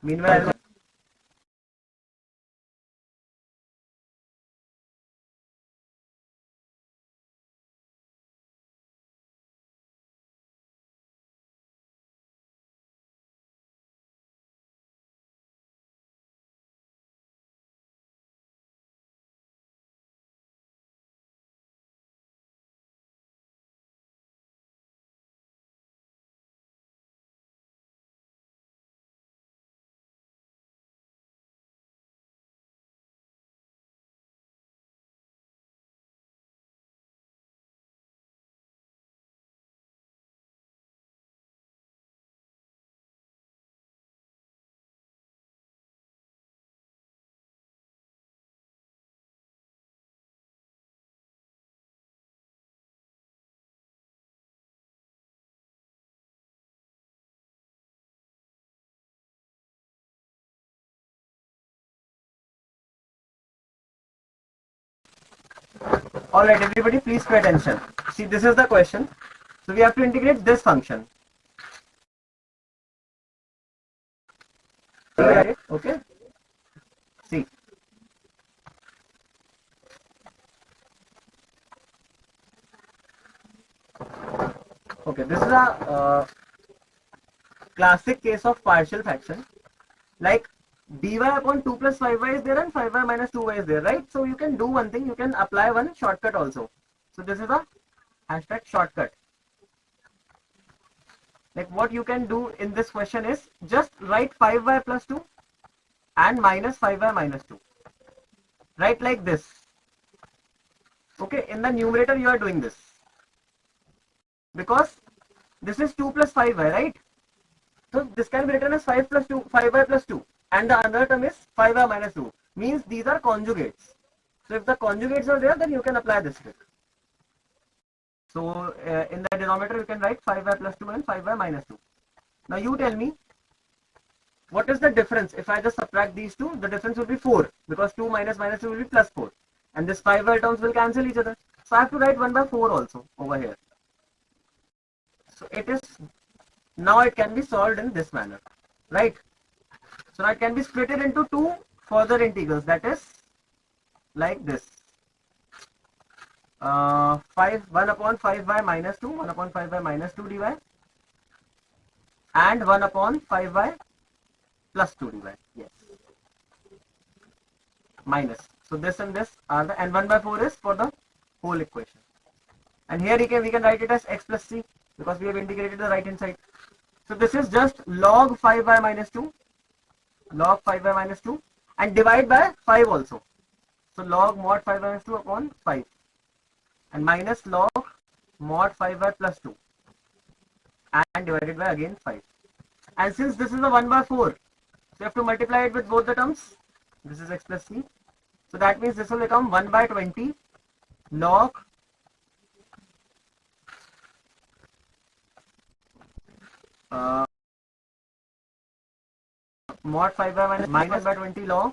Meanwhile, alright, everybody, please pay attention. See, this is the question. So we have to integrate this function. Okay. See. Okay, this is a classic case of partial fraction. Like dy upon 2 plus 5y is there and 5y minus 2y is there, right? So you can do one thing, you can apply one shortcut also. So this is a hashtag shortcut. Like what you can do in this question is just write 5y plus 2 and minus 5y minus 2. Write like this. Okay, in the numerator you are doing this. Because this is 2 plus 5y, right? So this can be written as 5 plus 2, 5y plus 2. And the other term is 5y minus 2. Means these are conjugates. So if the conjugates are there, then you can apply this trick. So in the denominator, you can write 5y plus 2 and 5y minus 2. Now you tell me, what is the difference? If I just subtract these two, the difference will be 4. Because 2 minus minus 2 will be plus 4. And this 5y terms will cancel each other. So I have to write 1 by 4 also over here. So it is, now it can be solved in this manner. Right? So now it can be split into two further integrals. That is like this. 1 upon 5y minus 2, 1 upon 5y minus 2 dy, and 1 upon 5y plus 2 dy. Yes. Minus. So this and this are the, and 1 by 4 is for the whole equation. And here we can write it as x plus c. because we have integrated the right hand side. So this is just log 5y minus 2, log 5y minus 2, and divide by 5 also. So log mod 5y minus 2 upon 5, and minus log mod 5y plus 2, and divided by again 5. And since this is a 1 by 4, so you have to multiply it with both the terms. This is x plus c. So that means this will become 1 by 20 log mod 5y minus by 20 log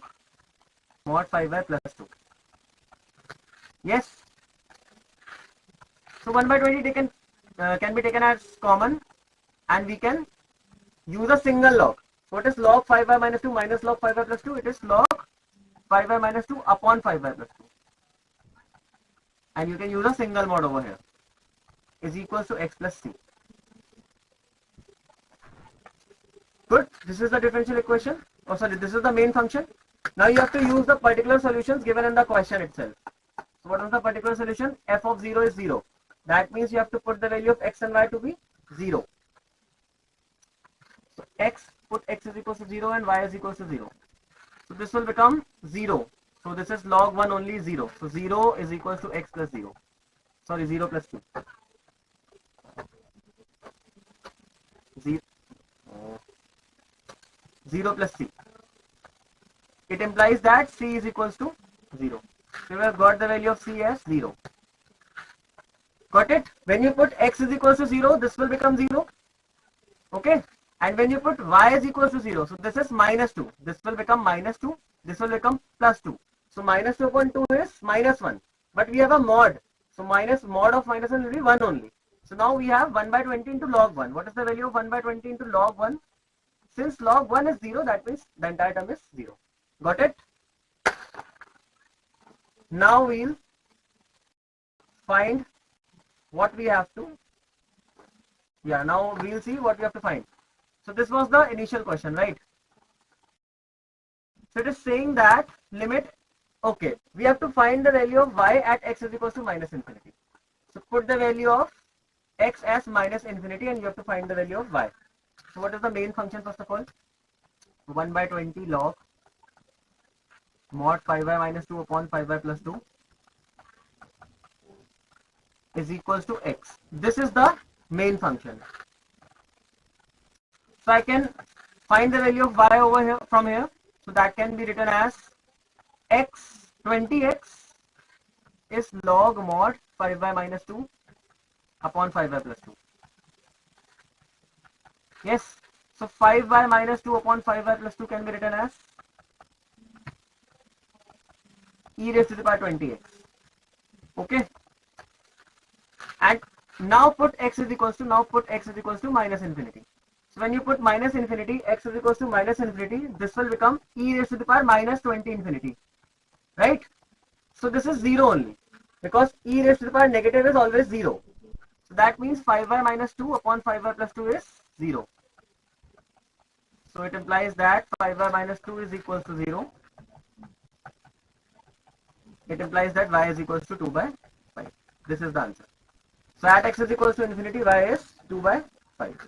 mod 5y plus 2. Yes. So 1 by 20 can be taken as common, and we can use a single log. What is log 5y minus 2 minus log 5y plus 2? It is log 5y minus 2 upon 5y plus 2. And you can use a single mod over here, is equals to x plus c. Good. This is the differential equation. Oh, sorry, this is the main function. Now you have to use the particular solutions given in the question itself. So what is the particular solution? F of 0 is 0. That means you have to put the value of x and y to be 0. So put x is equals to 0 and y is equals to 0. So this will become 0. So this is log 1 only 0. So 0 is equals to x plus 0. Sorry, 0 plus 2. 0 plus c. It implies that c is equals to 0. So we have got the value of c as 0. Got it? When you put x is equals to 0, this will become 0. Okay? And when you put y is equals to 0, so this is minus 2. This will become minus 2. This will become plus 2. So minus 2 upon 2 is minus 1. But we have a mod. So mod of minus 1 will be 1 only. So now we have 1 by 20 into log 1. What is the value of 1 by 20 into log 1? Since log 1 is 0, that means the entire term is 0. Got it? Now we'll find what we have to. Yeah, now we'll see what we have to find. So this was the initial question, right? So it is saying that limit, okay, we have to find the value of y at x is equals to minus infinity. So put the value of x as minus infinity and you have to find the value of y. So what is the main function first of all? 1 by 20 log mod 5y minus 2 upon 5y plus 2 is equals to x. This is the main function. So I can find the value of y over here from here. So that can be written as x 20x is log mod 5y minus 2 upon 5y plus 2. Yes. So 5y minus 2 upon 5y plus 2 can be written as e raised to the power 20x. Okay. And now put x is equals to minus infinity. So when you put minus infinity, x is equals to minus infinity, this will become e raised to the power minus 20 infinity. Right? So this is 0 only. Because e raised to the power negative is always 0. So that means 5y minus 2 upon 5y plus 2 is 0. So it implies that 5y minus 2 is equals to 0. It implies that y is equals to 2 by 5. This is the answer. So at x is equals to infinity, y is 2 by 5.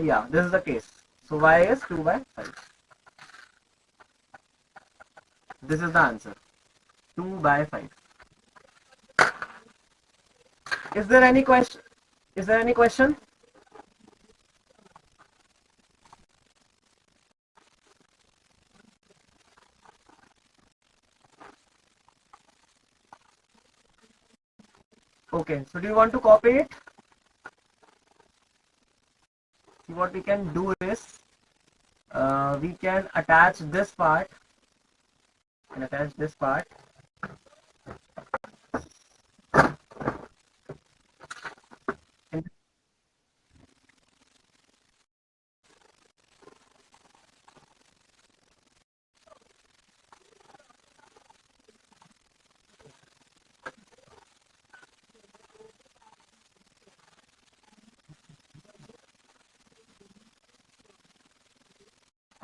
Yeah, this is the case. So y is 2 by 5. This is the answer. 2 by 5. Is there any question? Is there any question? Okay, so do you want to copy it? See, what we can do is we can attach this part and attach this part. And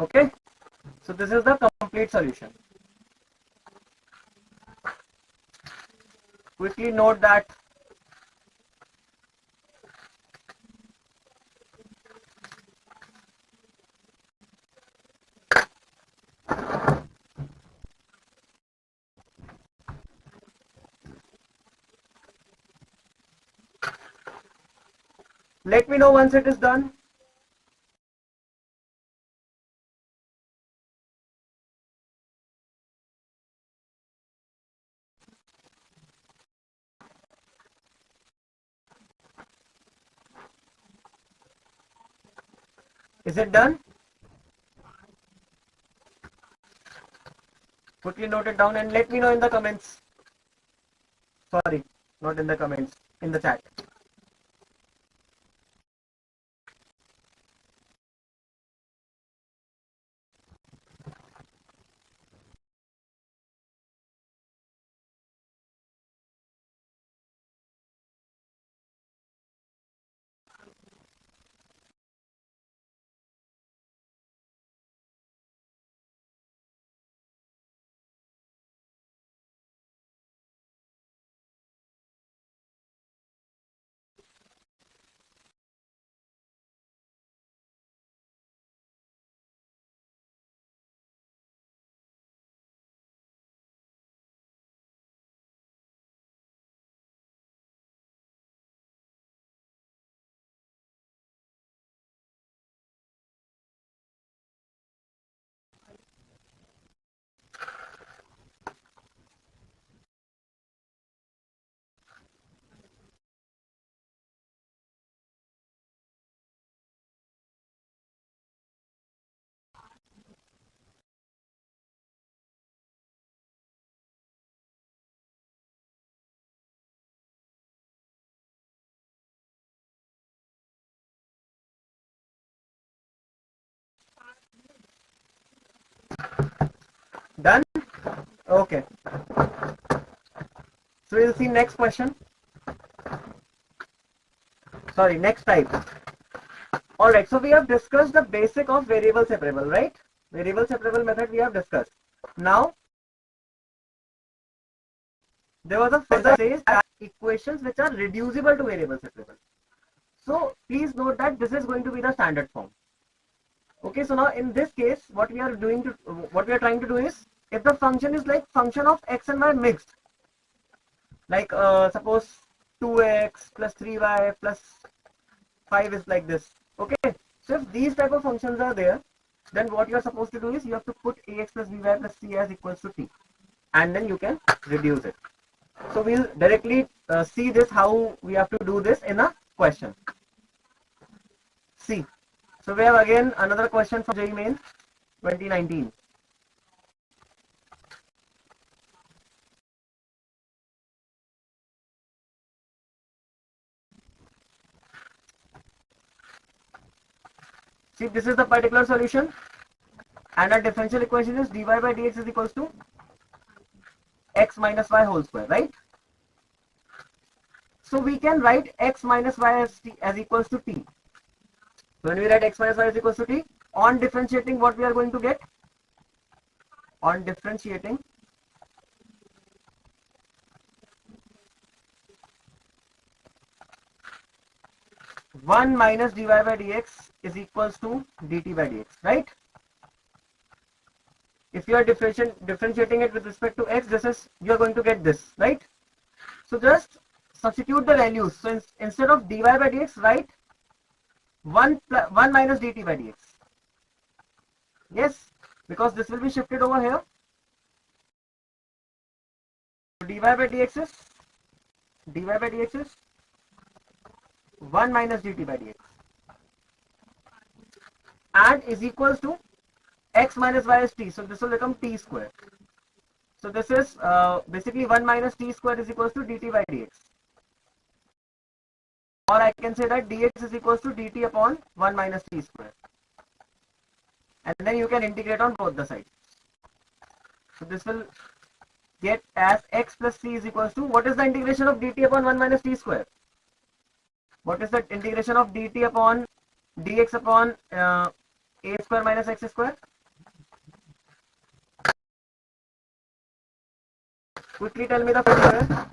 okay, So this is the complete solution. Quickly note that let me know once it is done. Is it done? Quickly note it down and let me know in the comments. Sorry, not in the comments, in the chat. Done? Okay. So we'll see next question. Sorry, next type. Alright, so we have discussed the basic of variable separable, right? Variable separable method we have discussed. Now, there was a phrase that says that equations which are reducible to variable separable. So please note that this is going to be the standard form. Okay, so now in this case, what we are trying to do is, if the function is like function of x and y mixed, like suppose 2x plus 3y plus 5 is like this. Okay, so if these type of functions are there, then what you are supposed to do is you have to put ax plus by plus c as equals to t, and then you can reduce it. So we'll directly see this, how we have to do this in a question. See, so we have again another question from JEE Main 2019. See, this is the particular solution, and our differential equation is dy by dx is equals to x minus y whole square, right? So we can write x minus y as equals to t. When we write x minus y is equals to t, on differentiating, what we are going to get? On differentiating, one minus dy by dx is equals to dt by dx, right? If you are differentiating it with respect to x, this is, you are going to get this, right? So just substitute the values. So instead of dy by dx, write 1 minus dt by dx. Yes, because this will be shifted over here. So dy by dx is 1 minus dt by dx, and is equals to x minus y is t. So this will become t square. So this is basically 1 minus t square is equals to dt by dx. Or I can say that dx is equals to dt upon 1 minus t square. And then you can integrate on both the sides. So this will get as x plus c is equals to, what is the integration of dt upon 1 minus t square? What is the integration of dt upon dx upon a square minus x square? Quickly tell me the formula.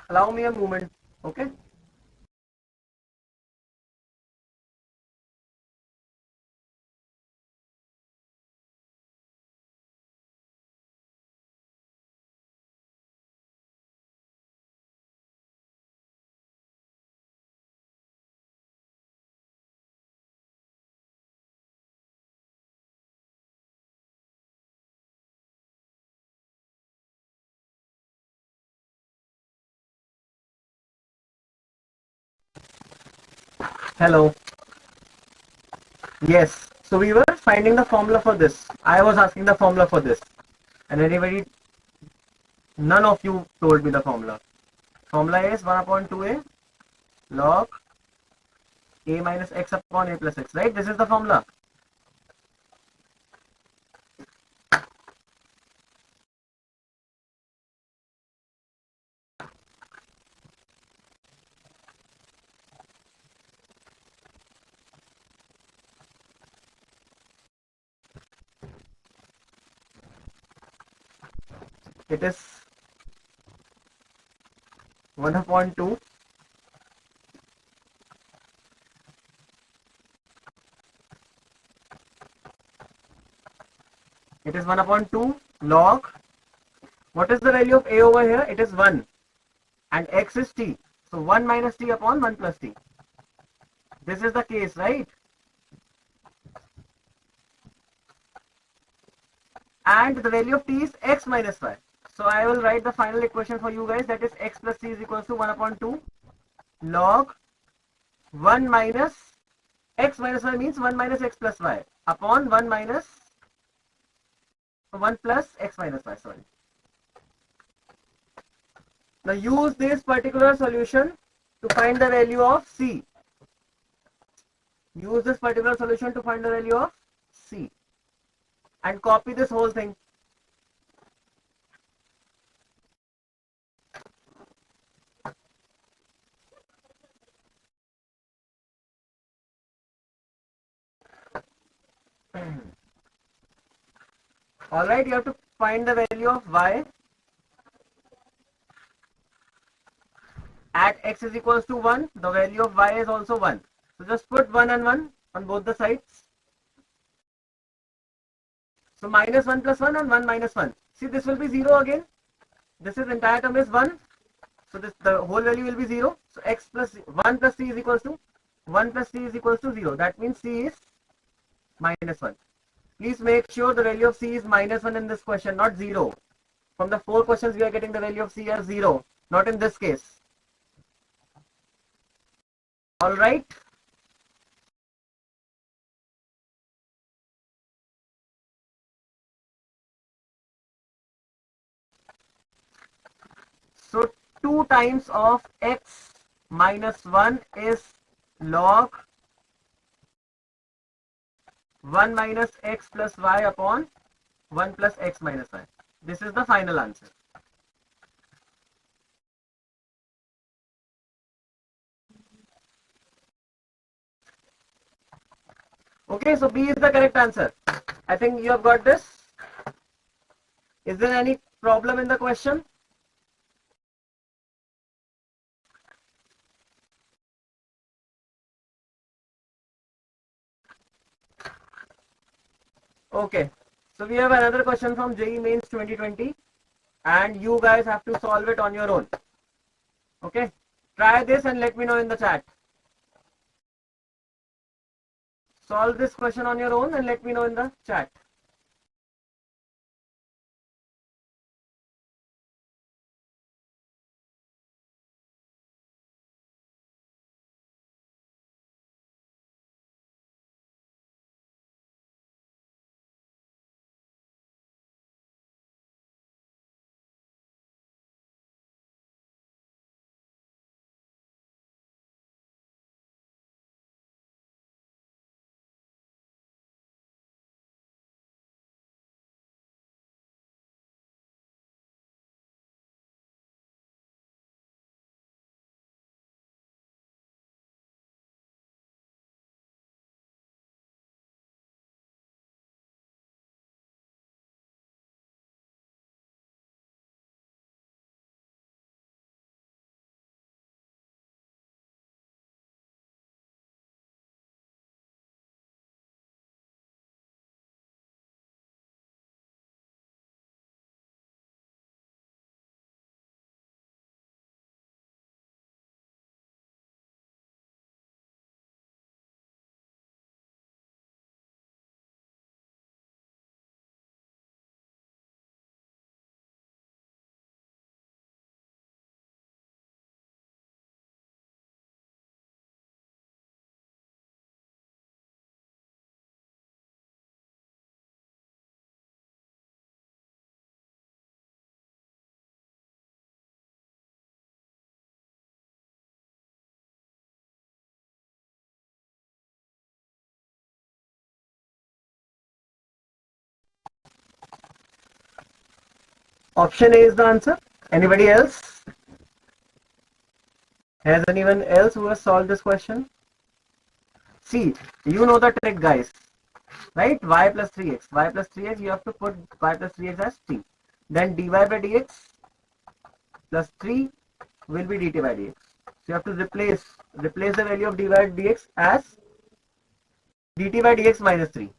Allow me a moment. Okay. Hello. Yes. So we were finding the formula for this. I was asking the formula for this. And none of you told me the formula. Formula is 1 upon 2a log a minus x upon a plus x, right? This is the formula. It is 1 upon 2 it is 1 upon 2 log, what is the value of a over here? It is 1 and x is t. So 1 minus t upon 1 plus t. This is the case, right? And the value of t is x minus y. So I will write the final equation for you guys, that is x plus t is equals to 1 upon 2 log 1 minus x minus y means 1 minus x plus y upon 1 minus 1 plus x minus y, sorry. Now use this particular solution to find the value of c. Use this particular solution to find the value of c and copy this whole thing. Alright, you have to find the value of y at x is equals to 1. The value of y is also 1. So just put 1 and 1 on both the sides. So minus 1 plus 1 and 1 minus 1. See, this will be 0 again. This is entire term is 1. So the whole value will be 0. So x plus 1 plus c is equals to 1 plus c is equals to 0. That means c is minus 1. Please make sure the value of c is minus 1 in this question, not 0. From the 4 questions we are getting the value of c as 0. Not in this case. Alright. So 2 times of x minus 1 is log 1 minus x plus y upon 1 plus x minus y. This is the final answer. Okay, so B is the correct answer. I think you have got this. Is there any problem in the question? Okay, so we have another question from JEE Mains 2020 and you guys have to solve it on your own. Okay, try this and let me know in the chat. Solve this question on your own and let me know in the chat. Option A is the answer. Anybody else? Has anyone else who has solved this question? See, you know the trick, guys, right? Y plus 3x. Y plus 3x, you have to put y plus 3x as t. Then dy by dx plus 3 will be dt by dx. So you have to replace the value of dy by dx as dt by dx minus 3.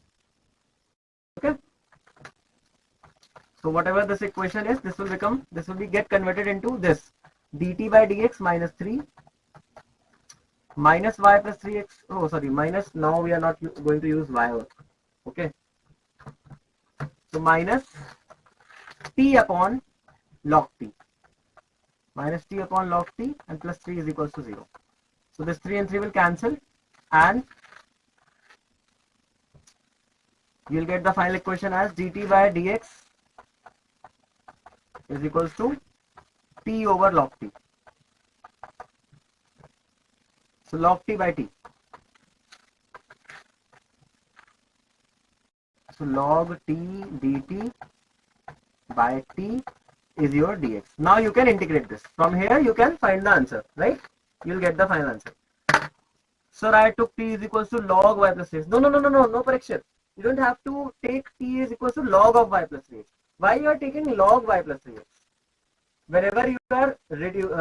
Okay. So whatever this equation is, this will be get converted into this dt by dx minus 3 minus y plus 3x. Oh, sorry, minus. Now we are not going to use y. Okay. So minus t upon log t. Minus t upon log t and plus 3 is equals to 0. So this 3 and 3 will cancel and you'll get the final equation as dt by dx is equals to t over log t. So log t by t. So log t dt by t is your dx. Now you can integrate this. From here you can find the answer, right? You'll get the final answer. So I took t is equals to log y plus 3x. No, Parikshit. You don't have to take t is equals to log of y plus 3x. Why you are taking log y plus 3x? Whenever you are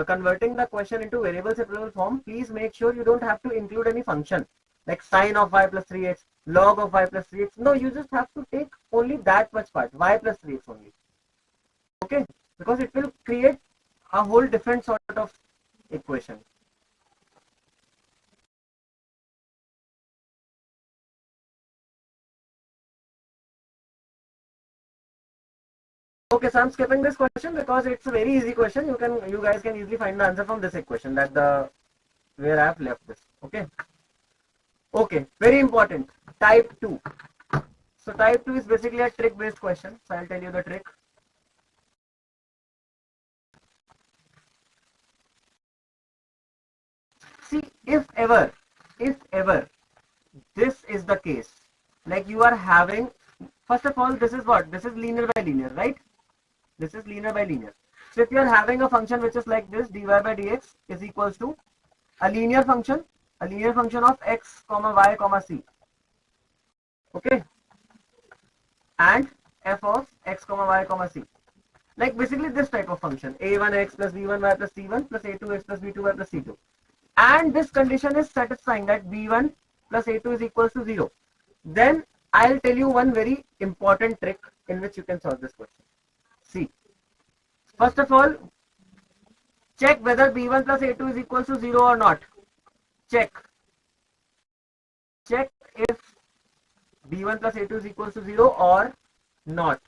converting the question into variable separable form, please make sure you don't have to include any function like sine of y plus 3x, log of y plus 3x. No, you just have to take only that much part, y plus 3x only. Okay, because it will create a whole different sort of equation. Okay, so I'm skipping this question because it's a very easy question. You guys can easily find the answer from this equation where I have left this. Okay, very important. Type 2. So type 2 is basically a trick based question. So I'll tell you the trick. See, if ever this is the case, like you are having, first of all, this is what? This is linear by linear, right? This is linear by linear. So if you are having a function which is like this, dy by dx is equals to a linear function of x comma y comma c. Okay, and f of x comma y comma c. Like basically this type of function, a1x plus b1y plus c1 plus a2x plus b2y plus c2. And this condition is satisfying that b1 plus a2 is equals to 0. Then I'll tell you one very important trick in which you can solve this question. See, first of all, check whether b1 plus a2 is equals to 0 or not. Check if b1 plus a2 is equals to 0 or not.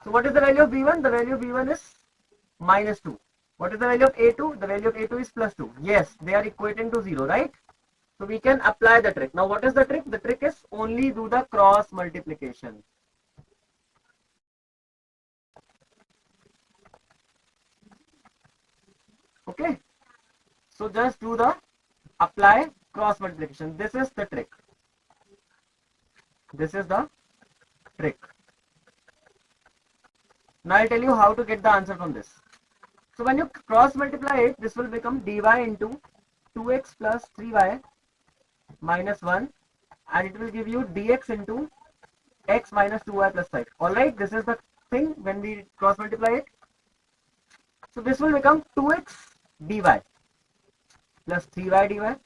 So what is the value of b1? The value of b1 is minus 2. What is the value of a2? The value of a2 is plus 2. Yes, they are equating to 0, right? So we can apply the trick. Now what is the trick? The trick is only do the cross multiplication. Okay, so just do the apply cross multiplication. This is the trick. This is the trick. Now I'll tell you how to get the answer from this. So when you cross multiply it, this will become dy into 2x plus 3y minus 1, and it will give you dx into x minus 2y plus 5. Alright, this is the thing when we cross multiply it. So this will become 2x dy plus 3y dy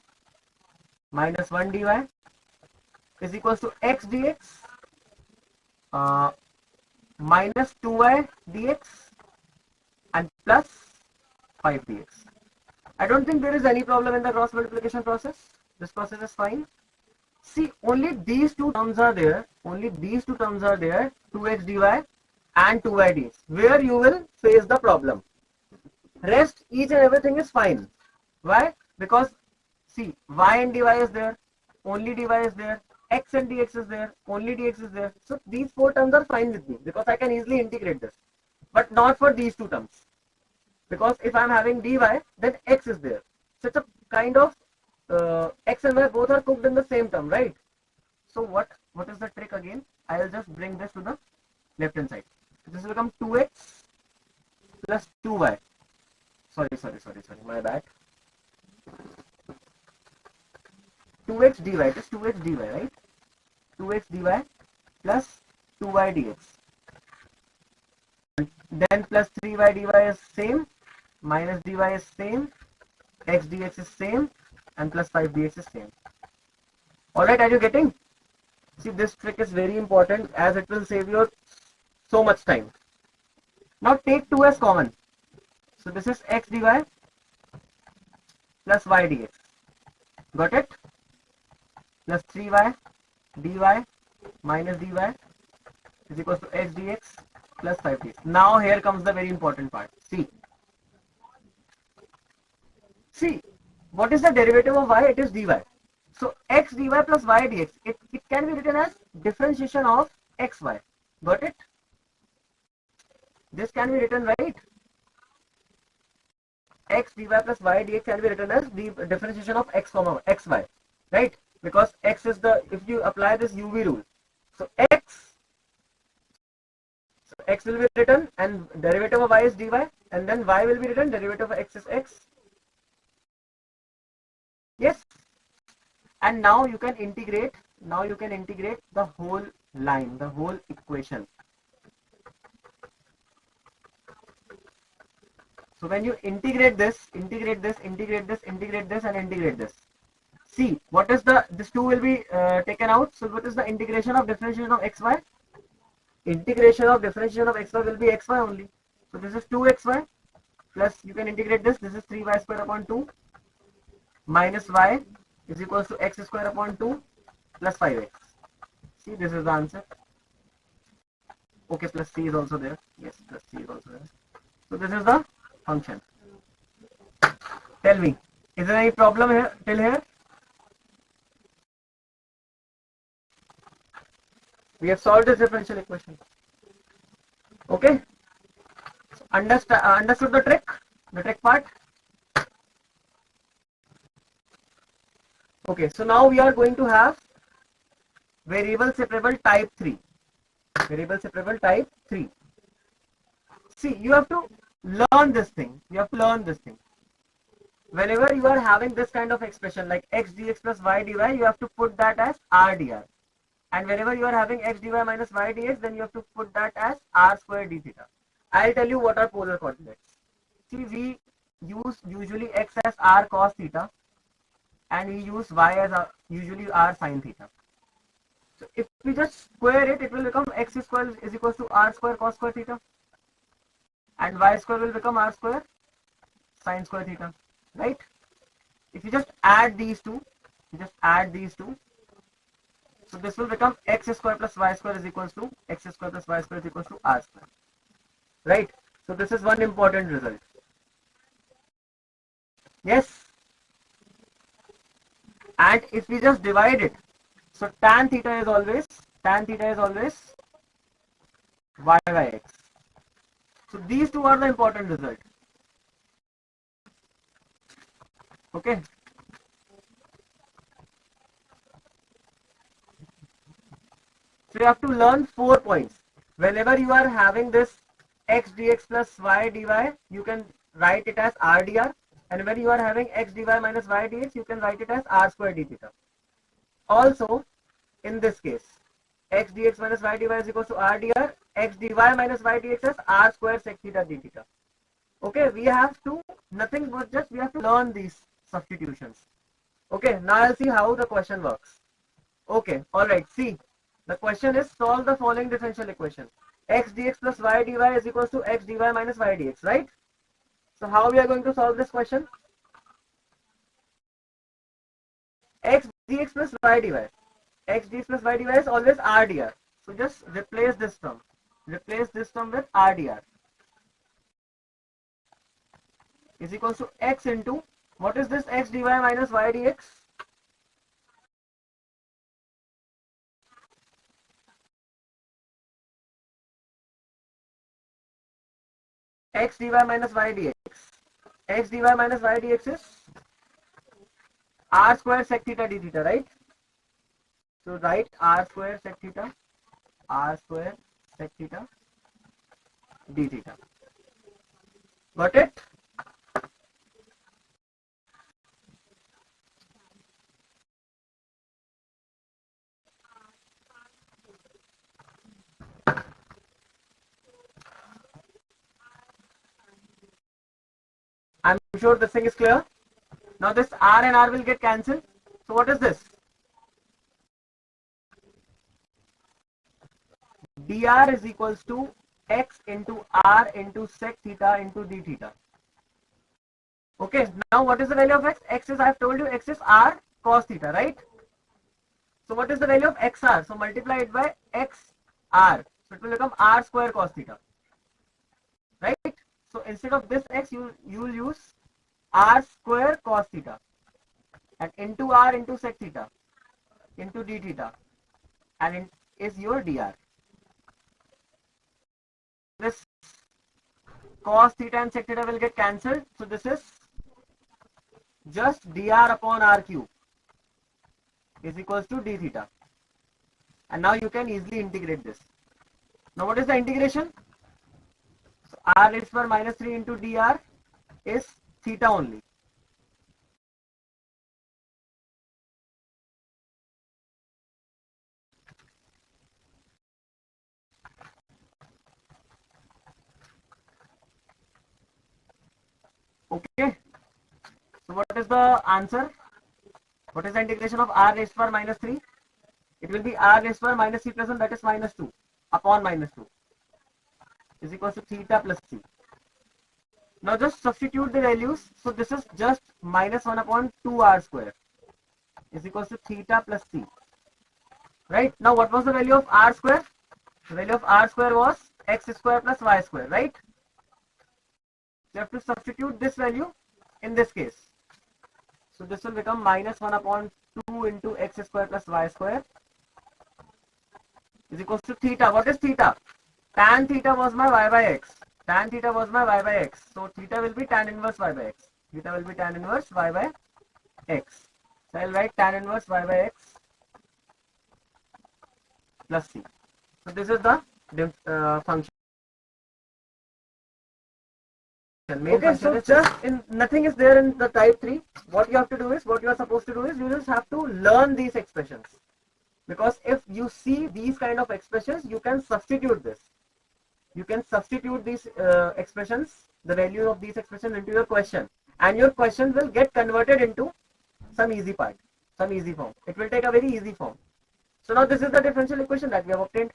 minus 1 dy is equals to x dx minus 2y dx and plus 5 dx. I don't think there is any problem in the cross multiplication process. This process is fine. See, only these two terms are there. 2x dy and 2y dx, where you will face the problem. Rest, each and everything is fine. Why? Because see, y and dy is there, only dy is there, x and dx is there, only dx is there. So these four terms are fine with me because I can easily integrate this. But not for these two terms. Because if I am having dy, then x is there. So it's a kind of x and y both are cooked in the same term, right? So what is the trick again? I will just bring this to the left hand side. This will become 2x plus 2y. Sorry, my bad. 2x dy, it is 2x dy, right? 2x dy plus 2y dx. Then plus 3y dy is same, minus dy is same, x dx is same, and plus 5 dx is same. Alright, are you getting? See, this trick is very important as it will save you so much time. Now take 2 as common. So this is x dy plus y dx. Got it? Plus 3y dy minus dy is equals to x dx plus 5 dx. Now here comes the very important part. See, what is the derivative of y? It is dy. So x dy plus y dx, it can be written as differentiation of xy. Got it? This can be written, right? X dy plus y dx can be written as the differentiation of x comma xy, right? Because x is the, if you apply this UV rule, so x will be written and derivative of y is dy, and then y will be written derivative of x is x. Yes. And now you can integrate. Now you can integrate the whole line, the whole equation. So when you integrate this, and integrate this, see what is the, this 2 will be taken out. So what is the integration of differentiation of xy? Integration of differentiation of xy will be xy only. So this is 2xy plus, you can integrate this. This is 3y square upon 2 minus y is equals to x square upon 2 plus 5x. See, this is the answer. Okay, plus c is also there. Yes, plus c is also there. So this is the function. Tell me, is there any problem here till here? We have solved this differential equation. Okay, so understood the trick part. Okay, so now we are going to have variable separable type 3. Variable separable type 3. See, you have to learn this thing. Whenever you are having this kind of expression like x dx plus y dy, you have to put that as r dr. And whenever you are having x dy minus y dx, then you have to put that as r square d theta. I'll tell you what are polar coordinates. See, we use usually x as r cos theta, and we use y as usually r sin theta. So if we just square it, it will become x square is equals to r square cos square theta, and y square will become r square sin square theta, right? If you just add these two, so this will become x square plus y square is equals to x square plus y square is equals to r square, right? So this is one important result. Yes. And if we just divide it, so tan theta is always y by x. So these two are the important result. Okay. So you have to learn 4 points. Whenever you are having this x dx plus y dy, you can write it as r dr. And when you are having x dy minus y dx, you can write it as r square d theta. Also, in this case, x dx minus y dy is equals to r dr, x dy minus y dx is r square sec theta d theta. Okay, we have to, nothing but just we have to learn these substitutions. Okay, now I'll see how the question works. Okay, alright, see, the question is solve the following differential equation. X dx plus y dy is equals to x dy minus y dx, right? So how we are going to solve this question? X dx plus y dy. X dx plus y dy is always r dr. So just replace this term. Replace this term with r dr. Is equals to x into, what is this x dy minus y dx? X dy minus y dx. X dy minus y dx is r square sec theta d theta, right? So write r square sec theta d theta. Got it? I'm sure this thing is clear. Now this R and R will get cancelled. So what is this? dr is equals to x into r into sec theta into d theta. Okay, now what is the value of x? X is, I have told you, x is r cos theta, right? So what is the value of xr? So multiply it by xr. So it will become r square cos theta, right? So instead of this x, you will use r square cos theta and into r into sec theta into d theta, and it is your dr. This cos theta and sec theta will get cancelled. So this is just dr upon r cube is equals to d theta. And now you can easily integrate this. Now what is the integration? So r raised to power minus 3 into dr is theta only. Okay. So what is the answer? What is the integration of r raised to power minus 3? It will be r raised to power minus c plus 1, that is minus 2 upon minus 2 is equals to theta plus c. Now just substitute the values. So this is just minus 1 upon 2r square is equals to theta plus c. Right? Now what was the value of r square? The value of r square was x square plus y square, right? You have to substitute this value in this case. So this will become minus 1 upon 2 into x square plus y square is equals to theta. What is theta? Tan theta was my y by x. Tan theta was my y by x. So theta will be tan inverse y by x. Theta will be tan inverse y by x. So I'll write tan inverse y by x plus c. So this is the function. Okay, so just nothing is there in the type 3. What you have to do is, what you are supposed to do is, you just have to learn these expressions. Because if you see these kind of expressions, you can substitute this. You can substitute these expressions, the value of these expressions into your question. And your question will get converted into some easy part, some easy form. It will take a very easy form. So now this is the differential equation that we have obtained.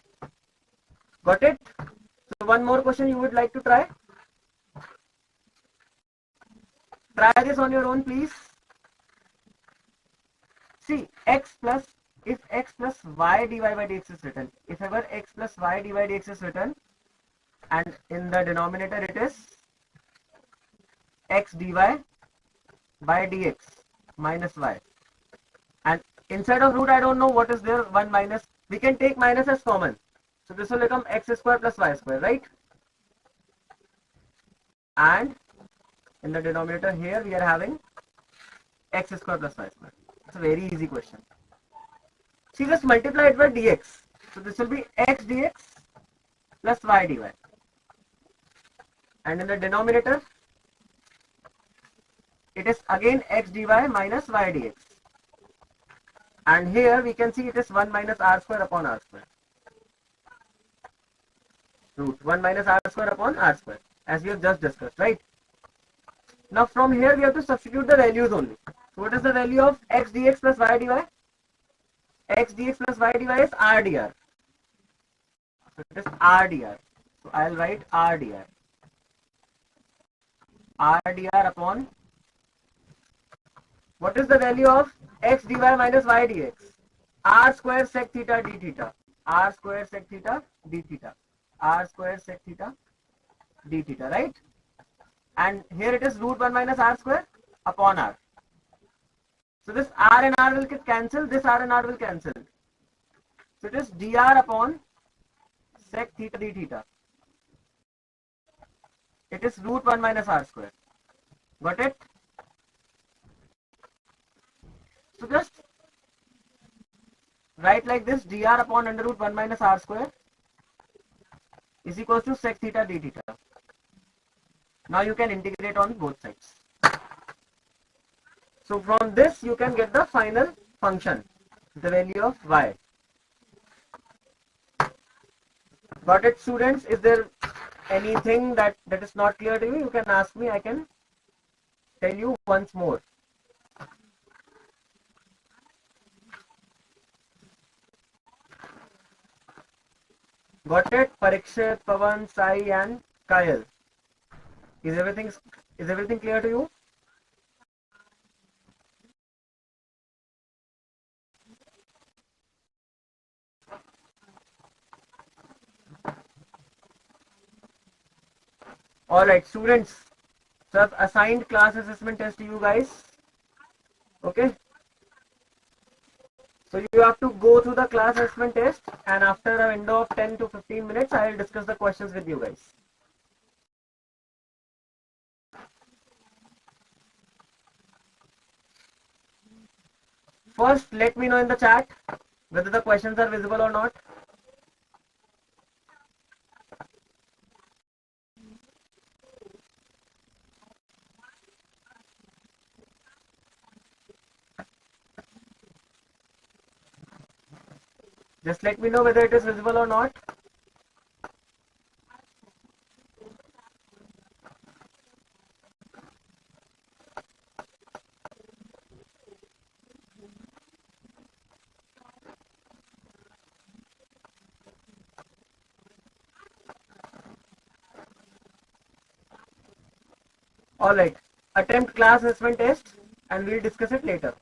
Got it? So one more question you would like to try? Try this on your own, please. See, x plus, if x plus y dy by dx is written, if ever x plus y dy by dx is written, and in the denominator it is x dy by dx minus y, and inside of root I don't know what is there, 1 minus, we can take minus as common. So this will become x square plus y square, right? And in the denominator here we are having x square plus y square. It's a very easy question. See, just multiply it by dx. So this will be x dx plus y dy. And in the denominator, it is again x dy minus y dx. And here we can see it is 1 minus r square upon r square. Root 1 minus r square upon r square, as we have just discussed, right? Now from here we have to substitute the values only. So what is the value of x dx plus y dy? X dx plus y dy is r dr. So it is r dr. So I'll write r dr. R dr upon, what is the value of x dy minus y dx? R square sec theta d theta. R square sec theta d theta. R square sec theta d theta, right? And here it is root 1 minus r square upon r. So this r and r will get cancelled, this r and r will cancel. So it is dr upon sec theta d theta. It is root 1 minus r square. Got it? So just write like this, dr upon under root 1 minus r square is equals to sec theta d theta. Now you can integrate on both sides. So from this you can get the final function, the value of y. Got it, students? Is there anything that is not clear to you? You can ask me. I can tell you once more. Got it? Parikshit, Pavan, Sai, and Kyle. Is everything clear to you? All right, students. So I've assigned class assessment test to you guys. Okay. So you have to go through the class assessment test, and after a window of 10 to 15 minutes, I will discuss the questions with you guys. First, let me know in the chat whether the questions are visible or not. Just let me know whether it is visible or not. All right. Attempt class assessment test and we'll discuss it later.